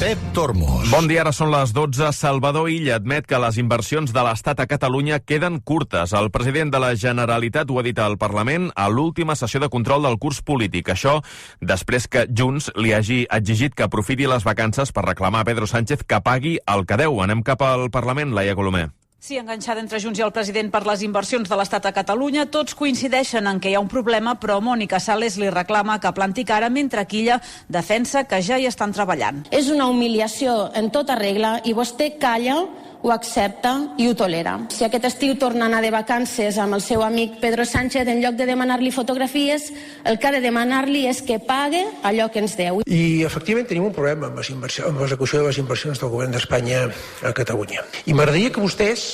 Pep Tormos. Bon dia, ara són les 12. Salvador Illa admet que les inversions de l'Estat a Catalunya queden curtes. El president de la Generalitat ho ha dit al Parlament a l'última sessió de control del curs polític. Això després que Junts li hagi exigit que aprofiti les vacances per reclamar a Pedro Sánchez que pagui el que deu. Anem cap al Parlament, Laia Colomer. Sí, enganxada entre Junts i el president per les inversions de l'Estat a Catalunya, tots coincideixen en que hi ha un problema, però Mònica Sales li reclama que planti cara, mentre Quilla defensa que ja hi estan treballant. És una humiliació en tota regla i vostè calla, ho accepta i ho tolera. Si aquest estiu torna a anar de vacances amb el seu amic Pedro Sánchez, en lloc de demanar-li fotografies, el que ha de demanar-li és que pague allò que ens deu. I efectivament tenim un problema amb l'execució de les inversions del govern d'Espanya a Catalunya. I m'agradaria que vostès,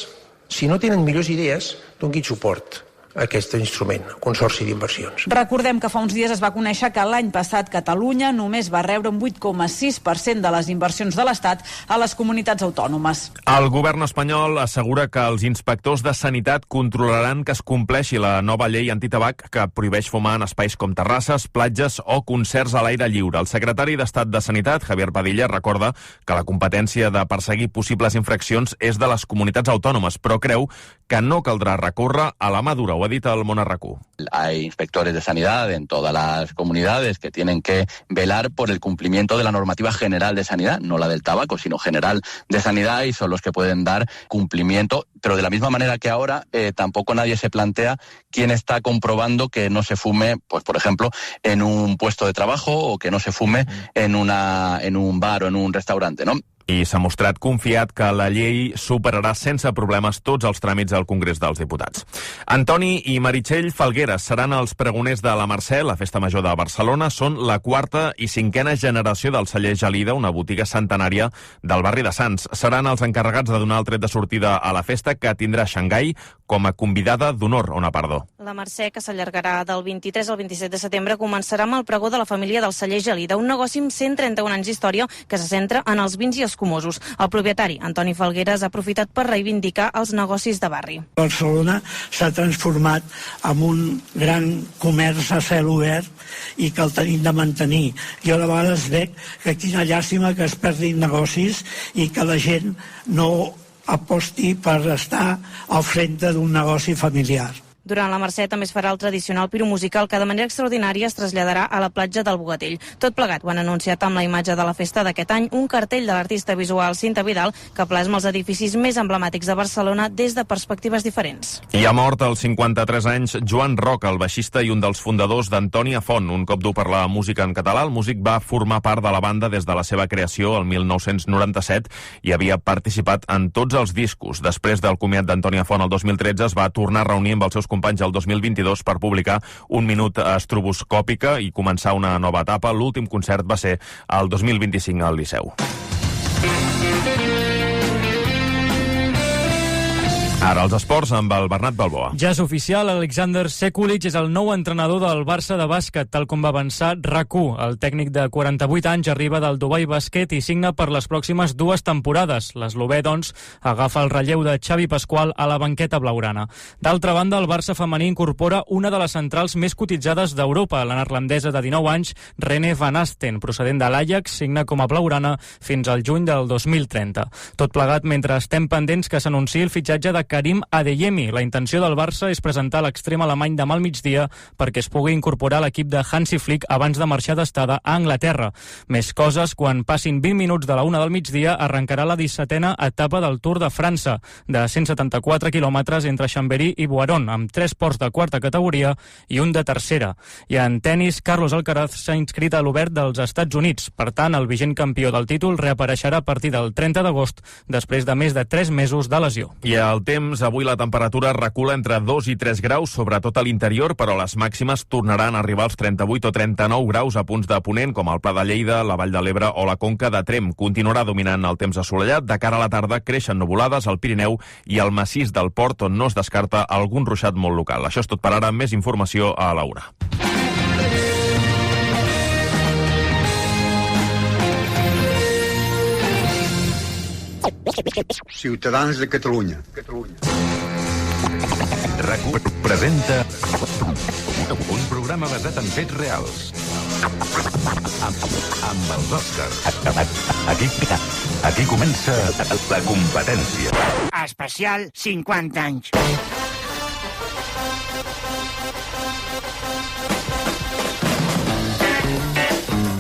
si no tenen millors idees, donguin suport a aquest instrument, Consorci d'Inversions. Recordem que fa uns dies es va conèixer que l'any passat Catalunya només va rebre un 8,6% de les inversions de l'Estat a les comunitats autònomes. El govern espanyol assegura que els inspectors de sanitat controlaran que es compleixi la nova llei antitabac que prohibeix fumar en espais com terrasses, platges o concerts a l'aire lliure. El secretari d'Estat de Sanitat, Javier Padilla, recorda que la competència de perseguir possibles infraccions és de les comunitats autònomes, però creu que no caldrà recórrer a la mà dura. Ho ha dit el Món RQ. Hay inspectores de sanidad en todas las comunidades que tienen que velar por el cumplimiento de la normativa general de sanidad, no la del tabaco, sino general de sanidad, y son los que pueden dar cumplimiento. Pero de la misma manera que ahora, tampoco nadie se plantea quién está comprobando que no se fume, pues por ejemplo, en un puesto de trabajo o que no se fume en un bar o en un restaurante, ¿no? I s'ha mostrat confiat que la llei superarà sense problemes tots els tràmits al Congrés dels Diputats. Antoni i Meritxell Falgueres seran els pregoners de la Mercè, la Festa Major de Barcelona. Són la 4ª i 5ª generació del celler Gelida, una botiga centenària del barri de Sants. Seran els encarregats de donar el tret de sortida a la festa, que tindrà Xangai com a convidada d'honor, Ona Pardo. La Mercè, que s'allargarà del 23 al 27 de setembre, començarà amb el pregó de la família del celler Gelida, un negoci amb 131 anys d'història que se centra en els vins i escumosos. El propietari, Antoni Falgueres, ha aprofitat per reivindicar els negocis de barri. Barcelona s'ha transformat en un gran comerç a cel obert i que el tenim de mantenir. Jo a vegades veig que quina llàstima que es perdin negocis i que la gent no aposti per estar al frente d'un negoci familiar. Durant la Mercè també es farà el tradicional piro musical que de manera extraordinària es traslladarà a la platja del Bogatell. Tot plegat ho han anunciat amb la imatge de la festa d'aquest any, un cartell de l'artista visual Cinta Vidal que plasma els edificis més emblemàtics de Barcelona des de perspectives diferents. I ha mort als 53 anys Joan Roca, el baixista i un dels fundadors d'Antònia Font, un cop dur per la música en català. El músic va formar part de la banda des de la seva creació el 1997 i havia participat en tots els discos. Després del comiat d'Antònia Font el 2013 es va tornar a reunir amb els seus companys el 2022 per publicar Un minut estroboscòpica i començar una nova etapa. L'últim concert va ser el 2025 al Liceu. Ara els esports amb el Bernat Balboa. Ja és oficial, Alexander Sekulic és el nou entrenador del Barça de bàsquet, tal com va avançar RAC1. El tècnic de 48 anys arriba del Dubai Basket i signa per les pròximes 2 temporades. L'eslovè, doncs, agafa el relleu de Xavi Pasqual a la banqueta blaugrana. D'altra banda, el Barça femení incorpora una de les centrals més cotitzades d'Europa, la neerlandesa de 19 anys, Rene Van Asten, procedent de l'Ajax, signa com a blaugrana fins al juny del 2030. Tot plegat mentre estem pendents que s'anunciï el fitxatge de Karim Adeyemi. La intenció del Barça és presentar l'extrem alemany demà al migdia perquè es pugui incorporar a l'equip de Hansi Flick abans de marxar d'estada a Anglaterra. Més coses, quan passin 20 minuts de la 1 del migdia arrencarà la 17a etapa del Tour de França, de 174 quilòmetres entre Chambéry i Boiron, amb 3 ports de quarta categoria i un de tercera. I en tennis, Carlos Alcaraz s'ha inscrit a l'Obert dels Estats Units. Per tant, el vigent campió del títol reapareixerà a partir del 30 d'agost, després de més de 3 mesos de lesió. I el temps, avui la temperatura recula entre 2 i 3 graus, sobretot a l'interior, però les màximes tornaran a arribar als 38 o 39 graus a punts de ponent, com el Pla de Lleida, la Vall de l'Ebre o la Conca de Tremp. Continuarà dominant el temps assolellat. De cara a la tarda creixen nuvolades al Pirineu i al massís del Port, on no es descarta algun ruixat molt local. Això és tot per ara. Més informació a l'Hora. Ciutadans de Catalunya. RAC1 presenta un programa basat en fets reals. Amb els Òscars. Aquí comença la competència. Especial 50 anys.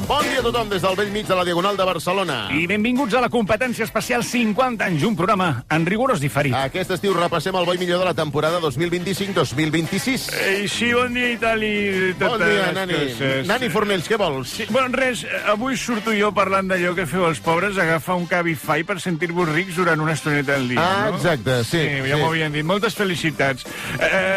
Bon dia a tothom des del vell mig de la Diagonal de Barcelona. I benvinguts a la competència especial 50 anys, un programa en rigorós diferit. Aquest estiu repassem el bo i millor de la temporada 2025-2026. Sí, bon dia i tal, i bon dia, Nani. Nani Fornells, què vols? Sí, bueno, res, avui surto jo parlant d'allò que feu els pobres, agafar un Cabify per sentir-vos rics durant una estoneta al dia, no? Exacte, sí. Ja m'ho havien dit. Moltes felicitats.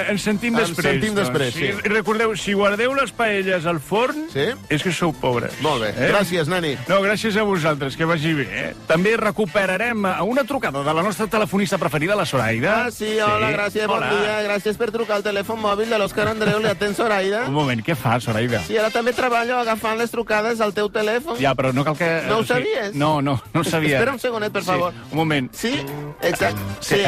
Ens sentim després. Ens sentim després, sí. I recordeu, si guardeu les paelles al forn, és que sou pobres. Molt bé. Gràcies, Nani. No, gràcies a vosaltres, que vagi bé. També recuperarem una trucada de la nostra telefonista preferida, la Zoraida. Sí, hola, gràcies, bon dia. Gràcies per trucar al telèfon mòbil de l'Òscar Andreu. Li atén Zoraida. Un moment, què fa, Zoraida? Sí, ara també treballo agafant les trucades al teu telèfon. Ja, però no cal que... No ho sabies? No ho sabia. Espera un segonet, per favor. Un moment. Sí, exacte. Sí.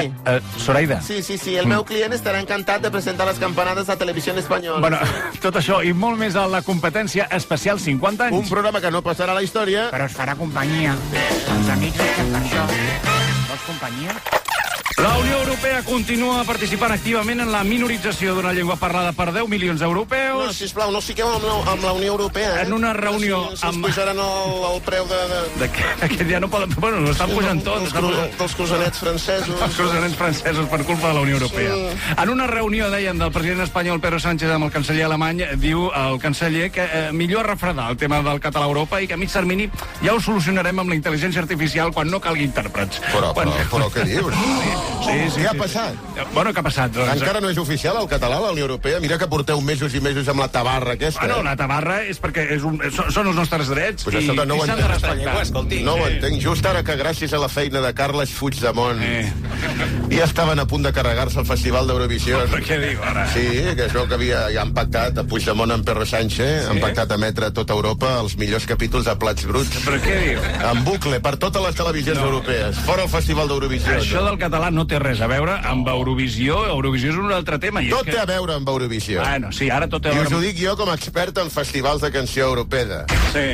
Zoraida. Sí, el meu client estarà encantat de presentar les campanades a Televisió Espanyola. Bueno, tot això i molt més a la competència especial 50 anys. Un programa que no passarà a la història, però es farà companyia. Els amics estem per això. Vols companyia? La Unió Europea continua participant activament en la minorització d'una llengua parlada per 10 milions d'europeus. No, sisplau, no fiqueu amb la Unió Europea. En una reunió Si ens pujaran el preu de... Aquest ja no poden... Bueno, no estan pujant tots. Dels croissanets francesos. Els croissanets francesos per culpa de la Unió Europea. En una reunió, deien, del president espanyol Pedro Sánchez amb el canceller alemany, diu el canceller que millor refredar el tema del català a Europa i que a mig termini ja ho solucionarem amb la intel·ligència artificial quan no calgui intèrprets. Però què dius? Sí. Què ha passat? Bueno, què ha passat? Doncs... Encara no és oficial el català a la Unió Europea? Mira que porteu mesos i mesos amb la tabarra aquesta. Bueno, la tabarra és perquè són els nostres drets pues i s'han de respectar. No ho entenc. Just ara que gràcies a la feina de Carles Puigdemont ja estaven a punt de carregar-se el Festival d'Eurovisió. Però què diu ara? Sí, que això que ja han pactat a Puigdemont amb Pedro Sánchez, han pactat emetre a tota Europa els millors capítols de Plats Bruts. Però què diu? En bucle, per totes les televisions europees. Fora el Festival d'Eurovisió. Això del català no té res a veure amb Eurovisió. Eurovisió és un altre tema. Tot té a veure amb Eurovisió. Bueno, sí, ara tot té a veure... I us ho dic jo com a expert en festivals de canció europea. Sí.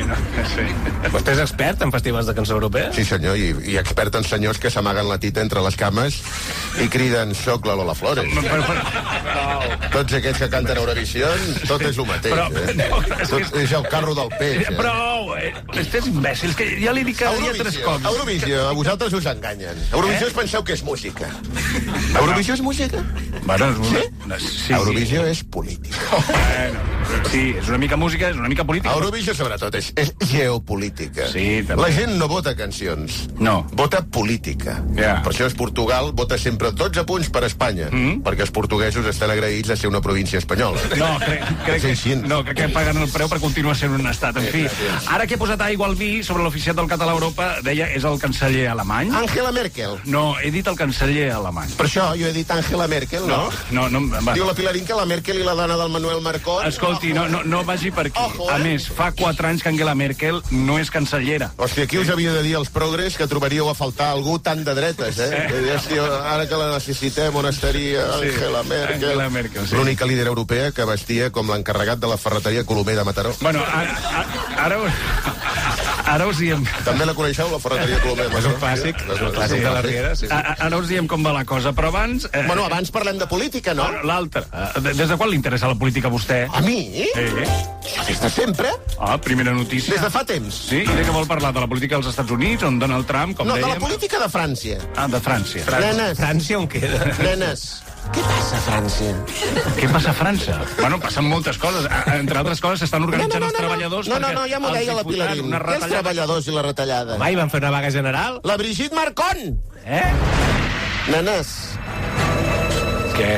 Vostè és expert en festivals de cançó europea? Sí, senyor, i expert en senyors que s'amaguen la tita entre les cames i criden "Soc la Lola Flores". Tots aquests que canten Eurovisió, tot és el mateix. Tot és el carro del peix. Prou! Estàs imbècil, que ja li dic cada dia 3 cops. Eurovisió, a vosaltres us enganyen. Eurovisió penseu que és música. Eurovisió és música? Bueno, sí. Eurovisió és política. Sí, és una mica música, és una mica política. Eurovisió, sobretot, és geopolítica. Sí, també. La gent no vota cancions. No. Vota política. Yeah. Per això Portugal vota sempre 12 punts per Espanya, perquè els portuguesos estan agraïts de ser una província espanyola. No, crec que paguen el preu per continuar sent un estat. En fi, ara que he posat aigua al vi sobre l'oficiat del català a Europa, deia, és el canceller alemany? Angela Merkel. No, he dit el canceller alemany. Per això jo he dit Angela Merkel, no? No, va. Diu la Pilarín que la Merkel i la dona del Manuel Marcón... Escolti, no vagi per aquí. A més, fa 4 anys que Angela Merkel no és cancellera. Hòstia, aquí us havia de dir als progres que trobaríeu a faltar algú tan de dretes, Ara que la necessitem, on estaria Angela Merkel? L'única líder europea que vestia com l'encarregat de la ferreteria Colomer de Mataró. Bueno, ara us diem... També la coneixeu, la ferreteria Colomer de Mataró? És un clàssic, de la Riera. Ara us diem com va la cosa, però abans... Bueno, abans parlem de política, no? L'altre. Des de quan li interessa la política a vostè? A mi? Des de sempre? Primera notícia. Des de fa temps. Sí? I de què vol parlar? De la política dels Estats Units, on Donald Trump, com dèiem? No, de la política de França. De França. Nenes. França on queda? Nenes. Què passa a França? Què passa a França? Bueno, passen moltes coses. Entre altres coses, s'estan organitzant els treballadors... No, ja m'ho deia la Pilarín. Què els treballadors i la retallada? Mai van fer una vaga general? La Brigitte Marcon! Nenes. Què?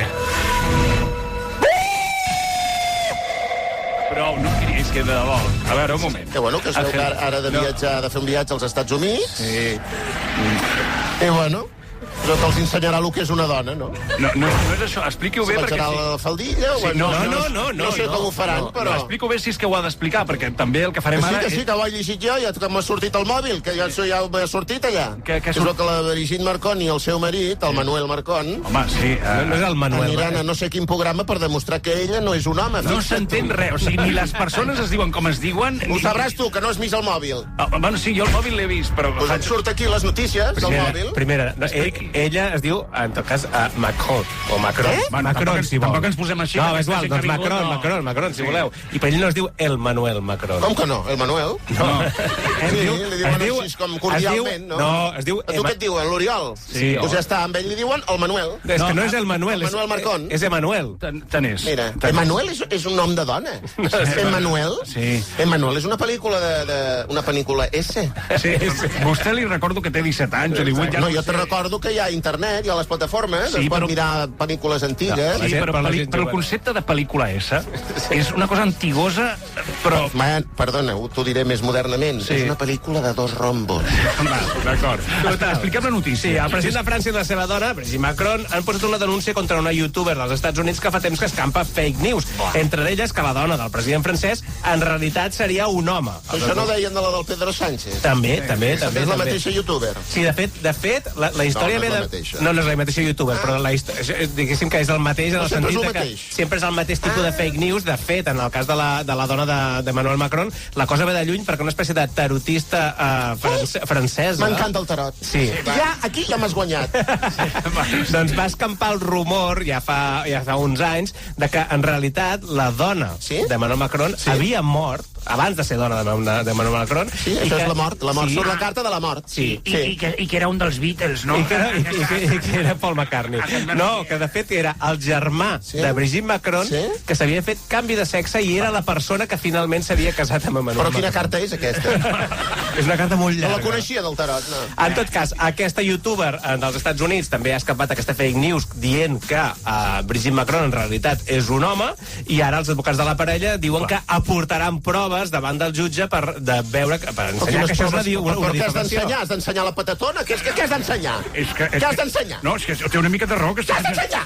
Prou, no cridis, que de debò. A veure, un moment. Que bueno, que es veu que ara de viatjar, de fer un viatge als Estats Units. Sí. I bueno... No te'ls ensenyarà el que és una dona, no? No és això, expliqui-ho bé, perquè... Se la faldilla o... No sé com ho faran, però... Explico bé si és que ho ha d'explicar, perquè també el que farem ara... Que sí, que ho he llegit jo, ja m'ha sortit el mòbil, que ja m'ha sortit allà. És el que la Brigitte Marcon i el seu marit, el Manuel Marcon... Home, sí... No és el Manuel. Aniran a no sé quin programa per demostrar que ella no és un home. No s'entén res, o sigui, ni les persones es diuen com es diuen... Ho sabràs tu, que no has vist el mòbil. Bueno, sí, jo el mòbil l'he vist, però... Doncs et surt aquí les notícies del mòbil. Primera, ella es diu, en tot cas, Macron, o Macron. Macron, si vol. Tampoc ens posem així. No, és igual, doncs Macron, si voleu. I per ell no es diu el Manuel Macron. Com que no? El Manuel? No. Li diuen així com cordialment, no? No, es diu... A tu què et diuen, l'Oriol? Sí. Doncs ja està, amb ell li diuen el Manuel. És que no és el Manuel, Manuel Marcon. És Emanuel. Tant és. Mira, Emanuel és un nom de dona. Emanuel? Sí. Emanuel és una pel·lícula S. Sí, vostè li recordo que té 17 anys o 18 anys. No, jo te recordo que hi ha internet, hi ha les plataformes, es pot mirar pel·lícules antigues. Sí, però el concepte de pel·lícula S és una cosa antigosa, però... Perdona, t'ho diré més modernament. És una pel·lícula de 2 rombos. D'acord. Expliquem la notícia. Sí, el president de França i la seva dona, Brigitte Macron, han posat una denúncia contra una youtuber dels Estats Units que fa temps que escampa fake news. Entre elles que la dona del president francès en realitat seria un home. Això no deien de la del Pedro Sánchez? També. És la mateixa youtuber? Sí, de fet, la història ve de... No és la mateixa youtuber, però diguéssim que és el mateix en el sentit que sempre és el mateix tipus de fake news. De fet, en el cas de la dona d'Emmanuel Macron, la cosa ve de lluny perquè una espècie de tarotista francesa... M'encanta el tarot. Sí. Aquí ja m'has guanyat. Doncs va escampar el rumor, ja fa uns anys, de que en realitat la dona d'Emmanuel Macron havia mort abans de ser dona d'Emmanuel Macron. Sí, això és la mort. La mort surt la carta de la mort. Sí. I que era un dels Beatles, no? I que era Paul McCartney. No, que de fet era el germà de Brigitte Macron que s'havia fet canvi de sexe i era la persona que finalment s'havia casat amb Emmanuel Macron. Però quina carta és aquesta? És una carta molt llarga. No la coneixia del tarot, no. En tot cas, aquesta youtuber dels Estats Units també ha escapat aquesta fake news dient que Brigitte Macron en realitat és un home i ara els advocats de la parella diuen que aportaran proves davant del jutge per ensenyar que això és una difamació. Però què has d'ensenyar? Has d'ensenyar la patatona? Què has d'ensenyar? Què has d'ensenyar? No, és que té una mica de raó. Què has d'ensenyar?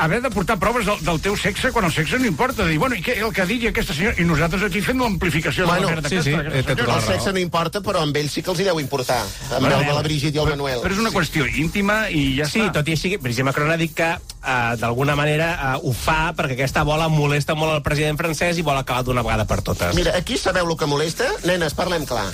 Haver de portar proves del teu sexe quan el sexe no importa. Dir, bueno, i què el que digui aquesta senyora? I nosaltres aquí fent l'amplificació de la merda aquesta. El sexe no importa, però amb ells sí que els hi deu importar. Amb el de la Brigitte i el Manuel. Però és una qüestió íntima i ja està. Sí, tot i així, Brigitte Macron ha dit que d'alguna manera ho fa perquè aquesta bola molesta molt al president francès i vol acabar d'una vegada per totes. Mira, aquí sabeu el que molesta? Nenes, parlem clar.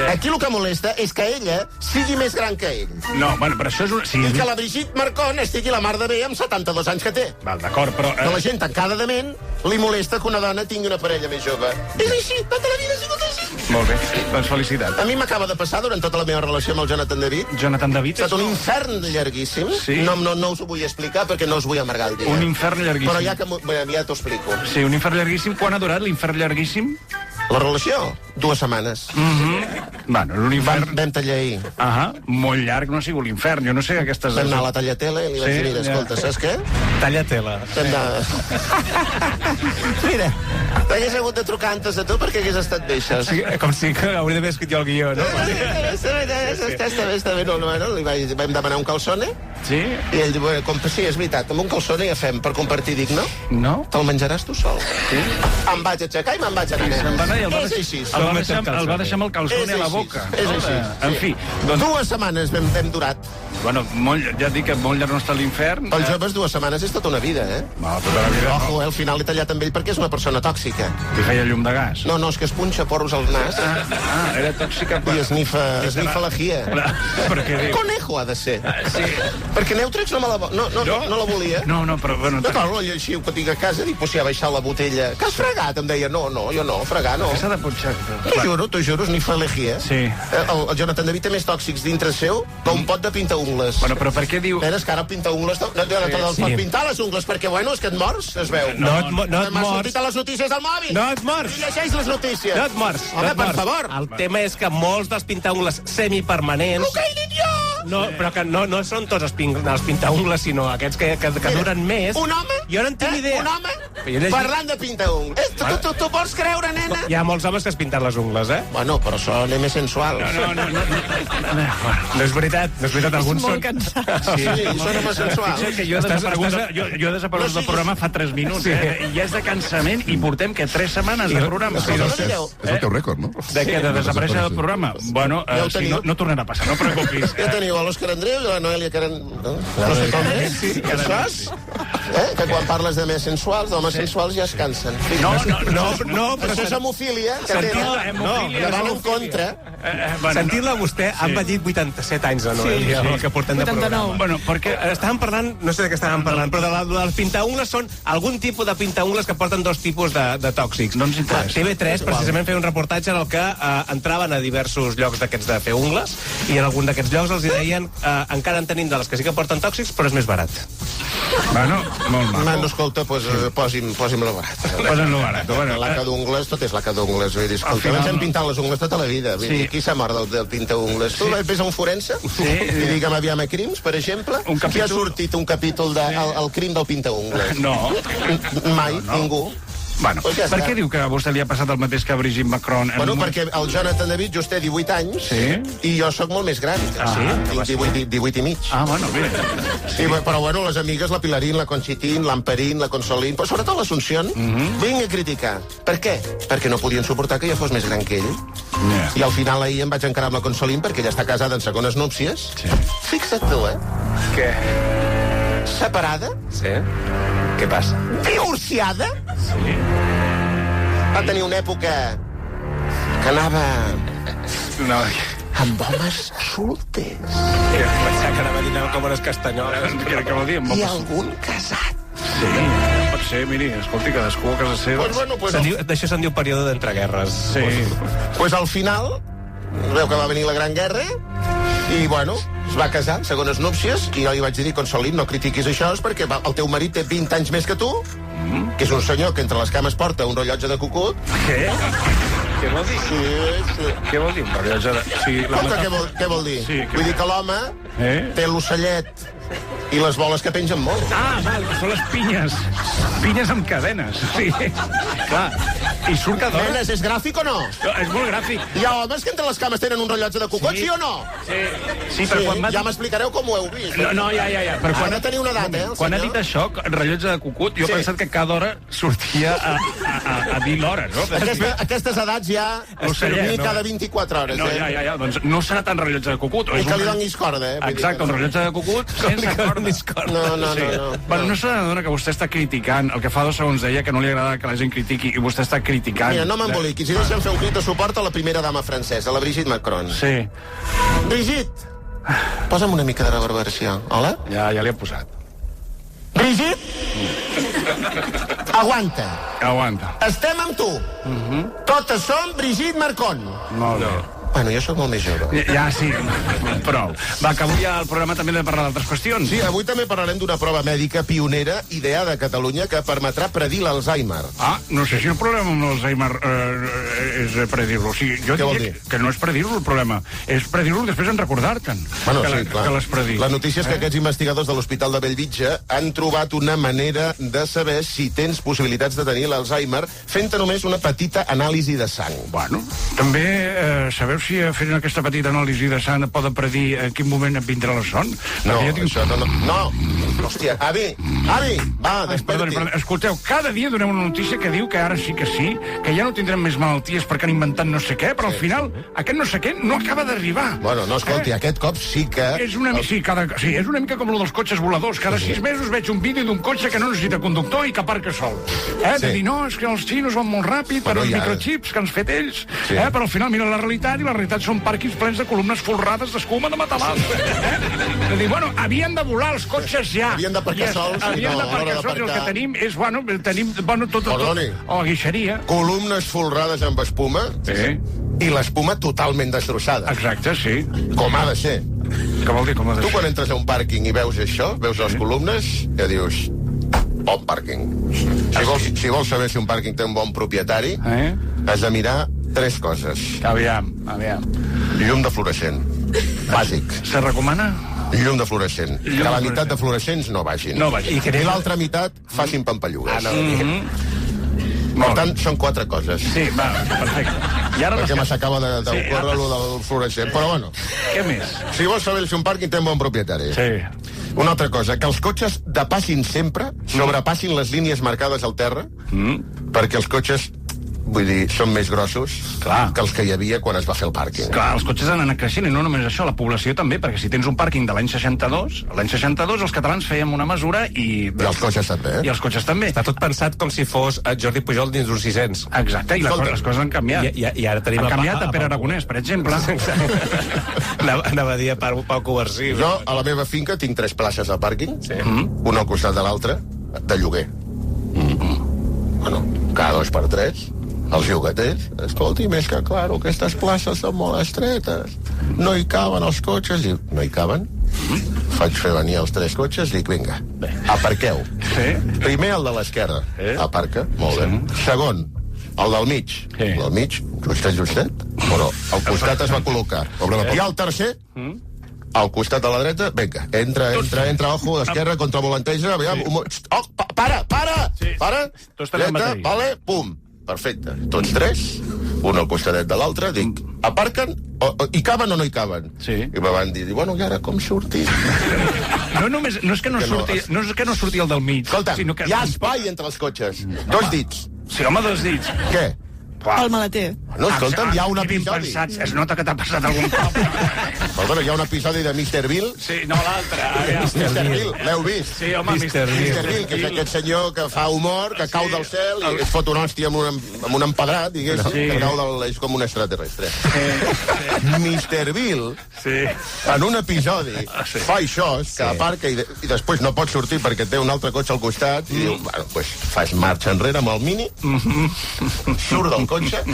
Aquí el que molesta és que ella sigui més gran que ell. No, bueno, però això és una... I que la Brigitte Marcon estigui la mar de bé amb 72 anys que té. Val, d'acord, però... Que la gent tancada de ment li molesta que una dona tingui una parella més jove. És així, tota la vida ha sigut així. Molt bé, doncs felicitat. A mi m'acaba de passar durant tota la meva relació amb el Jonathan David. Jonathan David? Ha estat un infern llarguíssim. Sí. No us ho vull explicar perquè no us vull amargar el dia. Un infern llarguíssim. Però ja t'ho explico. Sí, un infern llarguíssim. Quan ha durat l'infern llarguíssim? La relació? 2 setmanes. Bueno, és un infern... Vam tallar ahir. Molt llarg no ha sigut l'infern. Jo no sé aquestes... Vam anar a la tallatela i li vaig dir, mira, escolta, saps què? Tallatela. Mira, t'hagués hagut de trucar antes de tu perquè hagués estat bé, això. Com si que hauria d'haver escrit jo el guió, no? Està bé. Li vam demanar un calçone. Sí? I ell diu, com que sí, és veritat, amb un calçone ja fem per compartir. Dic, no? No? Te'l menjaràs tu sol. Sí? Em vaig aixecar i me'n vaig anar. Se'n va anar i el va deixar amb el calçone a la boca. És així. En fi. 2 setmanes hem durat. Bueno, ja dic que molt llarg no està l'infern. Els joves 2 setmanes és tota una vida, eh? No, tota la vida. Ojo, al final l'he tallat amb ell perquè és una persona tòxica. Li feia llum de gas. No, és que es punxa porros al nas. Era tòxica. I esnifa la gia. Conejo ha de ser. Sí. Perquè Neutrex no la volia. No, però... D'acord, el lleixiu que tinc a casa, dic, si ha baixat la botella. Que has fregat? Em deia, no, jo no, fregar no. S'ha de punxar. T'ho juro, esnifa la gia. Sí. El Jonathan David té més tòxics dintre seu que un pot de pintaungles. Bueno, però per què diu... Veus que ara el pintaungles... No pot pintar les ungles, perquè, bueno, és que et mors, es veu. No et mors. M'ha sortit a les notícies al mòbil. No et mors. I llegeix les notícies. No et mors. Home, per favor. El tema és que molts dels pintaungles semipermanents... El que he dit jo! No, però que no són tots els pintaungles, sinó aquests que duren més. Un home? Jo no en tinc idea. Un home? Parlant de pintaungles. Tu vols creure, nena? Hi ha molts homes que es pinten les ungles, eh? Bueno, però són més sensuals. No és veritat, alguns són... Sí, són més sensuals. Que jo he desaparegut del programa fa 3 minuts, i és de cansament, i portem que 3 setmanes de programa. És el teu rècord, no? De què? De desaparèixer del programa? Bueno, no tornarà a passar, no preocupis. Ja teniu l'Òscar Andreu i la Noelia Karen... No sé com és. Això és? Que quan parles de més sensuals, d'homes sensuals ja es cansen. No, això és hemofília, que van en contra. Sentint-la vostè, han vallit 87 anys de Noelia, el que portem de programa. Bueno, perquè estàvem parlant, no sé de què estàvem parlant, però dels pintaungles són algun tipus de pintaungles que porten 2 tipus de tòxics. No ens interessa. TV3 precisament feia un reportatge en el que entraven a diversos llocs d'aquests de fer ungles i en algun d'aquests llocs els deien encara en tenim de les que sí que porten tòxics, però és més barat. Bueno, molt mal. No, escolta, posi'm-lo barat. Posen-lo barat. Laca d'ungles, tot és laca d'ungles. Escolta, ens hem pintat les ungles tota la vida. Qui s'ha mort del pintaungles? Tu ves a un forense i digue'm aviam a crims, per exemple? Qui ha sortit un capítol del crim del pintaungles? No. Mai, ningú. Bueno, per què diu que a vostè li ha passat el mateix que a Brigitte Macron? Bueno, perquè el Jonathan David just té 18 anys i jo sóc molt més gran. Tinc 18 i mig. Ah, bueno, bé. Però bueno, les amigues, la Pilarín, la Conchitín, l'Amperín, la Consolín, però sobretot l'Assumpción, vinc a criticar. Per què? Perquè no podien suportar que jo fos més gran que ell. I al final ahir em vaig encarar amb la Consolín perquè ella està casada en segones núpcies. Fixa't tu, Què? Separada? Sí. Què passa? Divorciada? Sí. Va tenir una època que anava... No. Amb homes solters. Pensava que anava a dinar com unes castanyoles. Què vol dir? I algun casat. Sí, pot ser, miri, escolti, cadascú a casa seva. D'això se'n diu període d'entreguerres. Sí. Pues al final, veu que va venir la Gran Guerra, i bueno, es va casar, segones núpcies, i jo li vaig dir, Consolín, no critiquis això, perquè el teu marit té 20 anys més que tu, que és un senyor que entre les cames porta un rellotge de cucut. Què? Què vol dir? Sí. Què vol dir un rellotge de... Què vol dir? Vull dir que l'home té l'ocellet i les boles que pengen molt. Ah, val, són les pinyes. Pinyes amb cadenes. Sí, clar. I surt cada hora. Nenes, és gràfic o no? És molt gràfic. Hi ha homes que entre les cames tenen un rellotge de cucut, sí o no? Sí, però quan ja m'explicareu com ho heu vist. No, ja. Però quan ha de tenir una edat, quan ha dit això, rellotge de cucut, jo he pensat que cada hora sortia a dir l'hora, no? Aquestes edats ja es servir cada 24 hores. No, ja. Doncs no serà tan rellotge de cucut. I que li donis corda, Exacte, un rellotge de cucut sense corda. No. Bueno, no se n'adona que vostè està criticant. El que fa 2 segons deia que no li agrada que la gent critiqui i vostè està criticant. Mira, no m'emboliquis. I deixa'm fer un crit de suport a la primera dama francesa, la Brigitte Macron. Sí. Brigitte, posa'm una mica de reverberació. Hola? Ja li he posat. Brigitte? Aguanta. Estem amb tu. Totes som Brigitte Macron. Molt bé. Bueno, jo sóc molt més jove. Ja, sí, prou. Va, que avui al programa també hem de parlar d'altres qüestions. Sí, avui també parlarem d'una prova mèdica pionera ideada a Catalunya que permetrà predir l'Alzheimer. Ah, no sé si el problema amb l'Alzheimer és predir-lo. O sigui, jo diria que no és predir-lo el problema, és predir-lo i després en recordar-te'n. Bueno, sí, clar. Que l'has predit. La notícia és que aquests investigadors de l'Hospital de Bellvitge han trobat una manera de saber si tens possibilitats de tenir l'Alzheimer fent-te només una petita anàlisi de sang. Bueno, també sabeu si fent aquesta petita anàlisi de sang poden predir en quin moment et vindrà la son? No, això no. No! Hòstia, avi, va, desperti. Escolteu, cada dia donem una notícia que diu que ara sí, que ja no tindrem més malalties perquè han inventat no sé què, però al final aquest no sé què no acaba d'arribar. Bueno, no, escolti, aquest cop sí que... És una mica com lo dels cotxes voladors. Cada 6 mesos veig un vídeo d'un cotxe que no necessita conductor i que aparca sol. De dir, no, és que els xinos van molt ràpid per els microchips que han fet ells, però al final mira la realitat i la realitat són pàrquings plens de columnes folrades d'escuma de matalàs. De dir, bueno, havien de volar els cotxes ja. Havien d'aparcar sols. Havien d'aparcar sols i el que tenim és, tenim tot. O guixeria. Columnes folrades amb espuma i l'espuma totalment destrossada. Exacte, sí. Com ha de ser. Què vol dir, com ha de ser? Tu quan entres a un pàrquing i veus això, veus les columnes, ja dius... Bon pàrquing. Si vols saber si un pàrquing té un bon propietari, has de mirar 3 coses. Aviam. Llum de fluorescent. Bàsic. Se recomana? Llum de fluorescent. Que la meitat de fluorescents no vagin. I l'altra meitat facin pampallugues. Per tant, són 4 coses. Sí, va, perfecte. Perquè m'acaba d'ocórrer lo del fluorescent. Però bueno. Què més? Si vols saber si un pàrquing té un bon propietari. Sí. Una altra cosa, que els cotxes depassin sempre, sobrepassin les línies marcades al terra, perquè els cotxes, vull dir, són més grossos que els que hi havia quan es va fer el pàrquing. Clar, els cotxes han anat creixent, i no només això, la població també, perquè si tens un pàrquing de l'any 62, els catalans fèiem una mesura i... I els cotxes també. I els cotxes també. Està tot pensat com si fos Jordi Pujol dins d'un 600. Exacte, i les coses han canviat. I ara tenim... Han canviat a Pere Aragonès, per exemple. Anava a dir a Pau Coversí. Jo, a la meva finca, tinc 3 places de pàrquing, una al costat de l'altra, de lloguer. Bueno, cada 2 per 3... Els llogaters, escolti, més que claro, aquestes places són molt estretes, no hi caben els cotxes, i no hi caben. Faig fer venir els 3 cotxes, dic, vinga, aparqueu. Primer el de l'esquerra, aparca, molt bé. Segon, el del mig. El del mig, justet, però al costat es va col·locar. I el tercer, al costat de la dreta, vinga, entra, ojo, d'esquerra, contravolanteja, aviam, para! Dreta, vale, pum. Perfecte. Tots 3, un al costadet de l'altre, dic, aparquen, hi caben o no hi caben? I me van dir, bueno, i ara com sortim? No és que no surti el del mig. Escolta, hi ha espai entre els cotxes. 2 dits. Sí, home, 2 dits. Què? El maleter. No, escolta'm, hi ha un episodi. Es nota que t'ha passat algun cop. Perdona, hi ha un episodi de Mr. Bill. Sí, no, l'altre. Mr. Bill, l'heu vist? Sí, home, Mr. Bill, que és aquest senyor que fa humor, que cau del cel i es fot una hòstia amb un empedrat, diguéssim, que cau és com un extraterrestre. Mr. Bill, en un episodi, fa això, que aparca i després no pot sortir perquè té un altre cotxe al costat i diu, bueno, doncs fas marxa enrere amb el Mini, surt del cotxe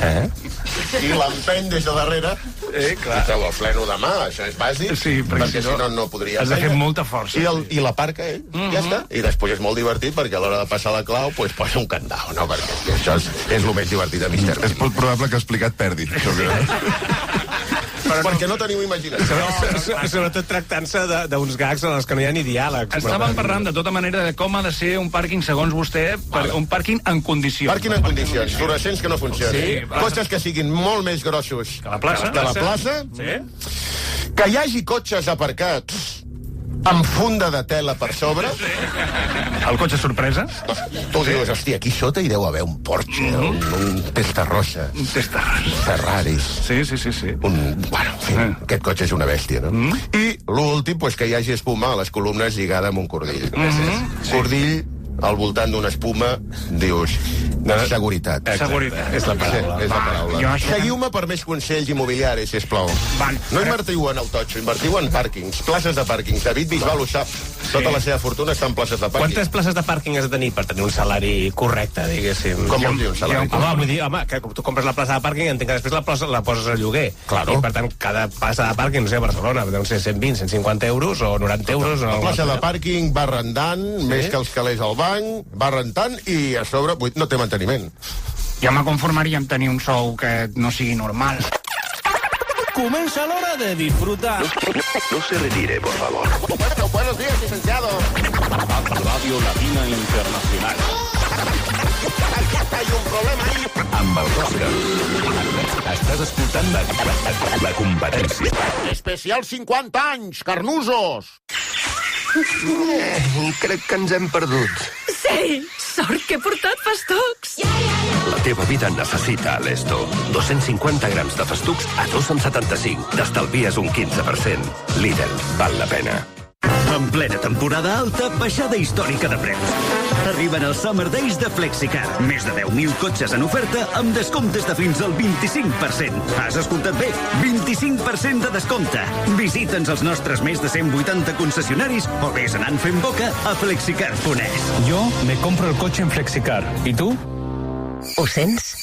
i l'empeny des de darrere i treu el freno de mà, això és bàsic, perquè si no podria has de fer molta força i l'aparca ell, ja està, i després és molt divertit perquè a l'hora de passar la clau posa un candau, no? Perquè això és el més divertit de Mr. És molt probable que explicat perdi perquè no teniu imaginació. Sobretot tractant-se d'uns gags en els que no hi ha ni diàlegs. Estàvem parlant de tota manera de com ha de ser un pàrquing, segons vostè, un pàrquing en condicions. Pàrquing en condicions, fluorescents que no funcionin. Cotxes que siguin molt més grossos que la plaça. Que hi hagi cotxes aparcats amb funda de tela per sobre. El cotxe sorpresa. Tu dius, hòstia, aquí sota hi deu haver un Porsche, un Testarossa. Un Testarossa. Ferraris. Sí. Bueno, en fi, aquest cotxe és una bèstia, no? I l'últim, que hi hagi espuma a les columnes lligada amb un cordill. Cordill al voltant d'una espuma, dius, seguretat. Seguretat. És la paraula. Seguiu-me per més consells immobiliaris, sisplau. No invertiu en el totxo, invertiu en pàrquings, places de pàrquings. David Bisbal ho sap. Tota la seva fortuna està en places de pàrquing. Quantes places de pàrquing has de tenir per tenir un salari correcte, diguéssim? Com vol dir un salari correcte? Vull dir, home, que tu compres la plaça de pàrquing, entenc que després la poses a lloguer. Claro. I, per tant, cada plaça de pàrquing, no sé, a Barcelona, deu ser 120, 150 euros o 90 euros. La plaça de pàrquing va rendant, més que els calés al banc, va rentant i a sobre no té manteniment. Jo me conformaria amb tenir un sou que no sigui normal. Comienza la hora de disfrutar. No se retire, por favor. Buenos días, licenciado. Radio Latina Internacional. Hay un problema ahí. Amb el Òscar. Estàs escoltant la competència. Especial 50 anys, carnusos. Crec que ens hem perdut. Sí, sort que he portat festucs. La teva vida necessita Alesto. 250 grams de festucs a 2,75. T'estalvies un 15%. Lidl, val la pena. En plena temporada alta, baixada històrica de preus. Arriben els Summer Days de Flexicar. Més de 10.000 cotxes en oferta amb descomptes de fins al 25%. Has escoltat bé? 25% de descompte. Visita'ns als nostres més de 180 concessionaris o vés anant fent boca a flexicar.es. Jo me compro el cotxe en Flexicar. I tu? Ho sents?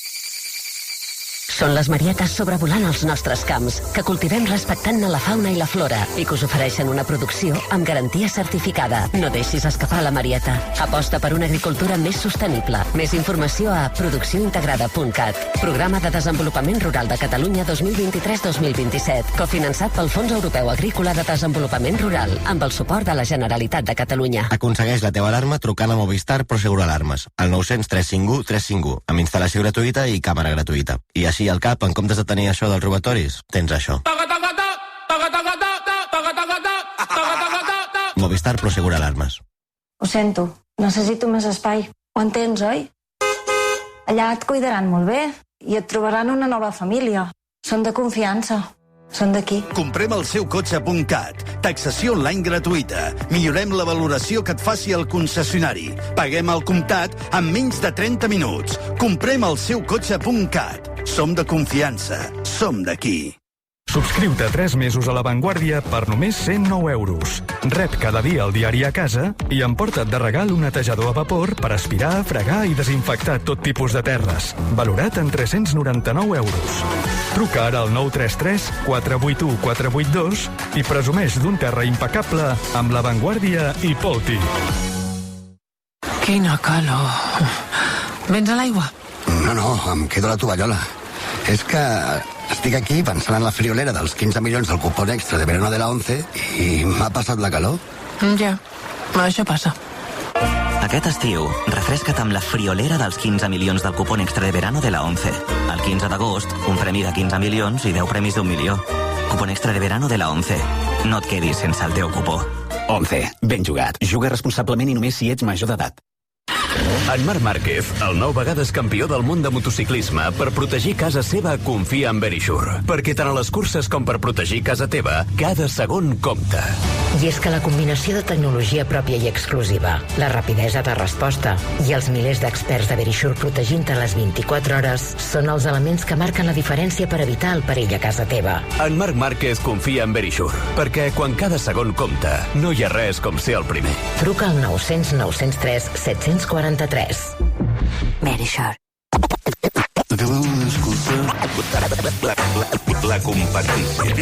Són les marietes sobrevolant els nostres camps, que cultivem respectant-ne la fauna i la flora i que us ofereixen una producció amb garantia certificada. No deixis escapar la marieta. Aposta per una agricultura més sostenible. Més informació a produccióintegrada.cat. Programa de Desenvolupament Rural de Catalunya 2023-2027, cofinançat pel Fons Europeu Agrícola de Desenvolupament Rural, amb el suport de la Generalitat de Catalunya. Aconsegueix la teva alarma trucant a Movistar Prosegur Alarmes, al 900 351 351, amb instal·lació gratuïta i càmera gratuïta. I així al cap, en comptes de tenir això dels robatoris, tens això. Movistar Prosegur Alarmes. Ho sento, necessito més espai. Ho entens, oi? Allà et cuidaran molt bé i et trobaran una nova família. Són de confiança. Són d'aquí. Comprem el seu cotxe.cat. Taxació online gratuïta. Millorem la valoració que et faci el concessionari. Paguem al comptat en menys de 30 minuts. Comprem el seu cotxe.cat. Som de confiança. Som d'aquí. Subscriu-te 3 mesos a La Vanguardia per només 109 euros. Rep cada dia el diari a casa i emporta't de regal un netejador a vapor per aspirar, fregar i desinfectar tot tipus de terres. Valorat en 399 euros. Truca ara al 933 481 482 i presumeix d'un terra impecable amb La Vanguardia i Polti. Quina calor. Vens a l'aigua? No, em quedo a la tovallola. És que estic aquí pensant en la friolera dels 15 milions del cupón extra de verano de la 11 i m'ha passat la calor. Ja, això passa. Aquest estiu, refresca't amb la friolera dels 15 milions del cupón extra de verano de la 11. El 15 d'agost, un premi de 15 milions i 10 premis d'1 milió. Cupón extra de verano de la 11. No et quedis sense el teu cupó. 11. Ben jugat. Juga responsablement i només si ets major d'edat. En Marc Márquez, el 9 vegades campió del món de motociclisme, per protegir casa seva confia en Verisure. Perquè tant a les curses com per protegir casa teva, cada segon compta. I és que la combinació de tecnologia pròpia i exclusiva, la rapidesa de resposta i els milers d'experts de Verisure protegint-te les 24 hores són els elements que marquen la diferència per evitar el perill a casa teva. En Marc Márquez confia en Verisure, perquè quan cada segon compta, no hi ha res com ser el primer. Truca al 900 903 743. Verisure. La competència.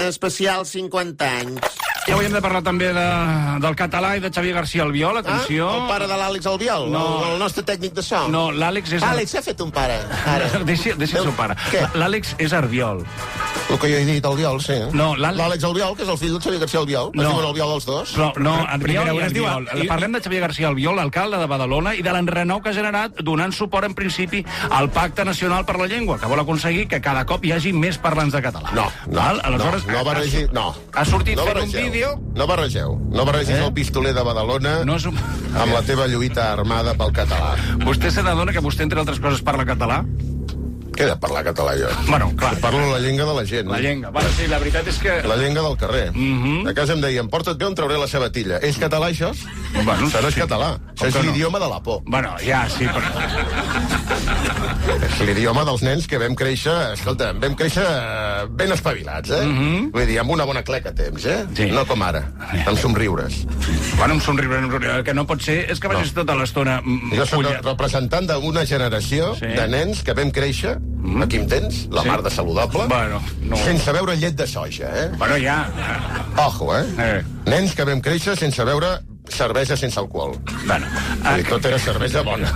Especial 50 anys. I avui hem de parlar també del català i de Xavier García Albiol, atenció. El pare de l'Àlex Albiol, no. El nostre tècnic de so. No, l'Àlex és... Àlex, s'ha fet un pare. Ara. Deixi el seu pare. L'Àlex és Albiol. El que jo he dit, Albiol, sí. No, l'Àlex Albiol, que és el fill del Xavier García Albiol. No. Es diuen Albiol els dos. No, Albiol i Albiol. Parlem de Xavier García Albiol, alcalde de Badalona, i de l'enrenou que ha generat donant suport, en principi, al Pacte Nacional per la Llengua, que vol aconseguir que cada cop hi hagi més parlants de català. No barregis, no. Ha sortit fent un vídeo... No barregis el pistoler de Badalona amb la teva lluita armada pel català. Vostè se n'adona que vostè, entre altres coses, parla català? Què he de parlar català, jo? Bueno, clar. Parlo la llengua de la gent. La llengua. Bueno, sí, la veritat és que... La llengua del carrer. A casa em deien, porta't bé on trauré la sabatilla. És català, això? Bueno, això no és català. Això és l'idioma de la por. Bueno, ja, sí, però... És l'idioma dels nens que vam créixer... Escolta, vam créixer ben espavilats, Vull dir, amb una bona cleca a temps, Sí. No com ara, amb somriures. Bueno, amb somriures, el que no pot ser és que vagis tota l'estona... Jo soc representant d'una generació de nens que vam créixer, aquí em tens, la mar de saludable, sense beure llet de soja, Bueno, ja... Ojo, Nens que vam créixer sense beure cervesa sense alcohol. Bueno, tot era cervesa bona.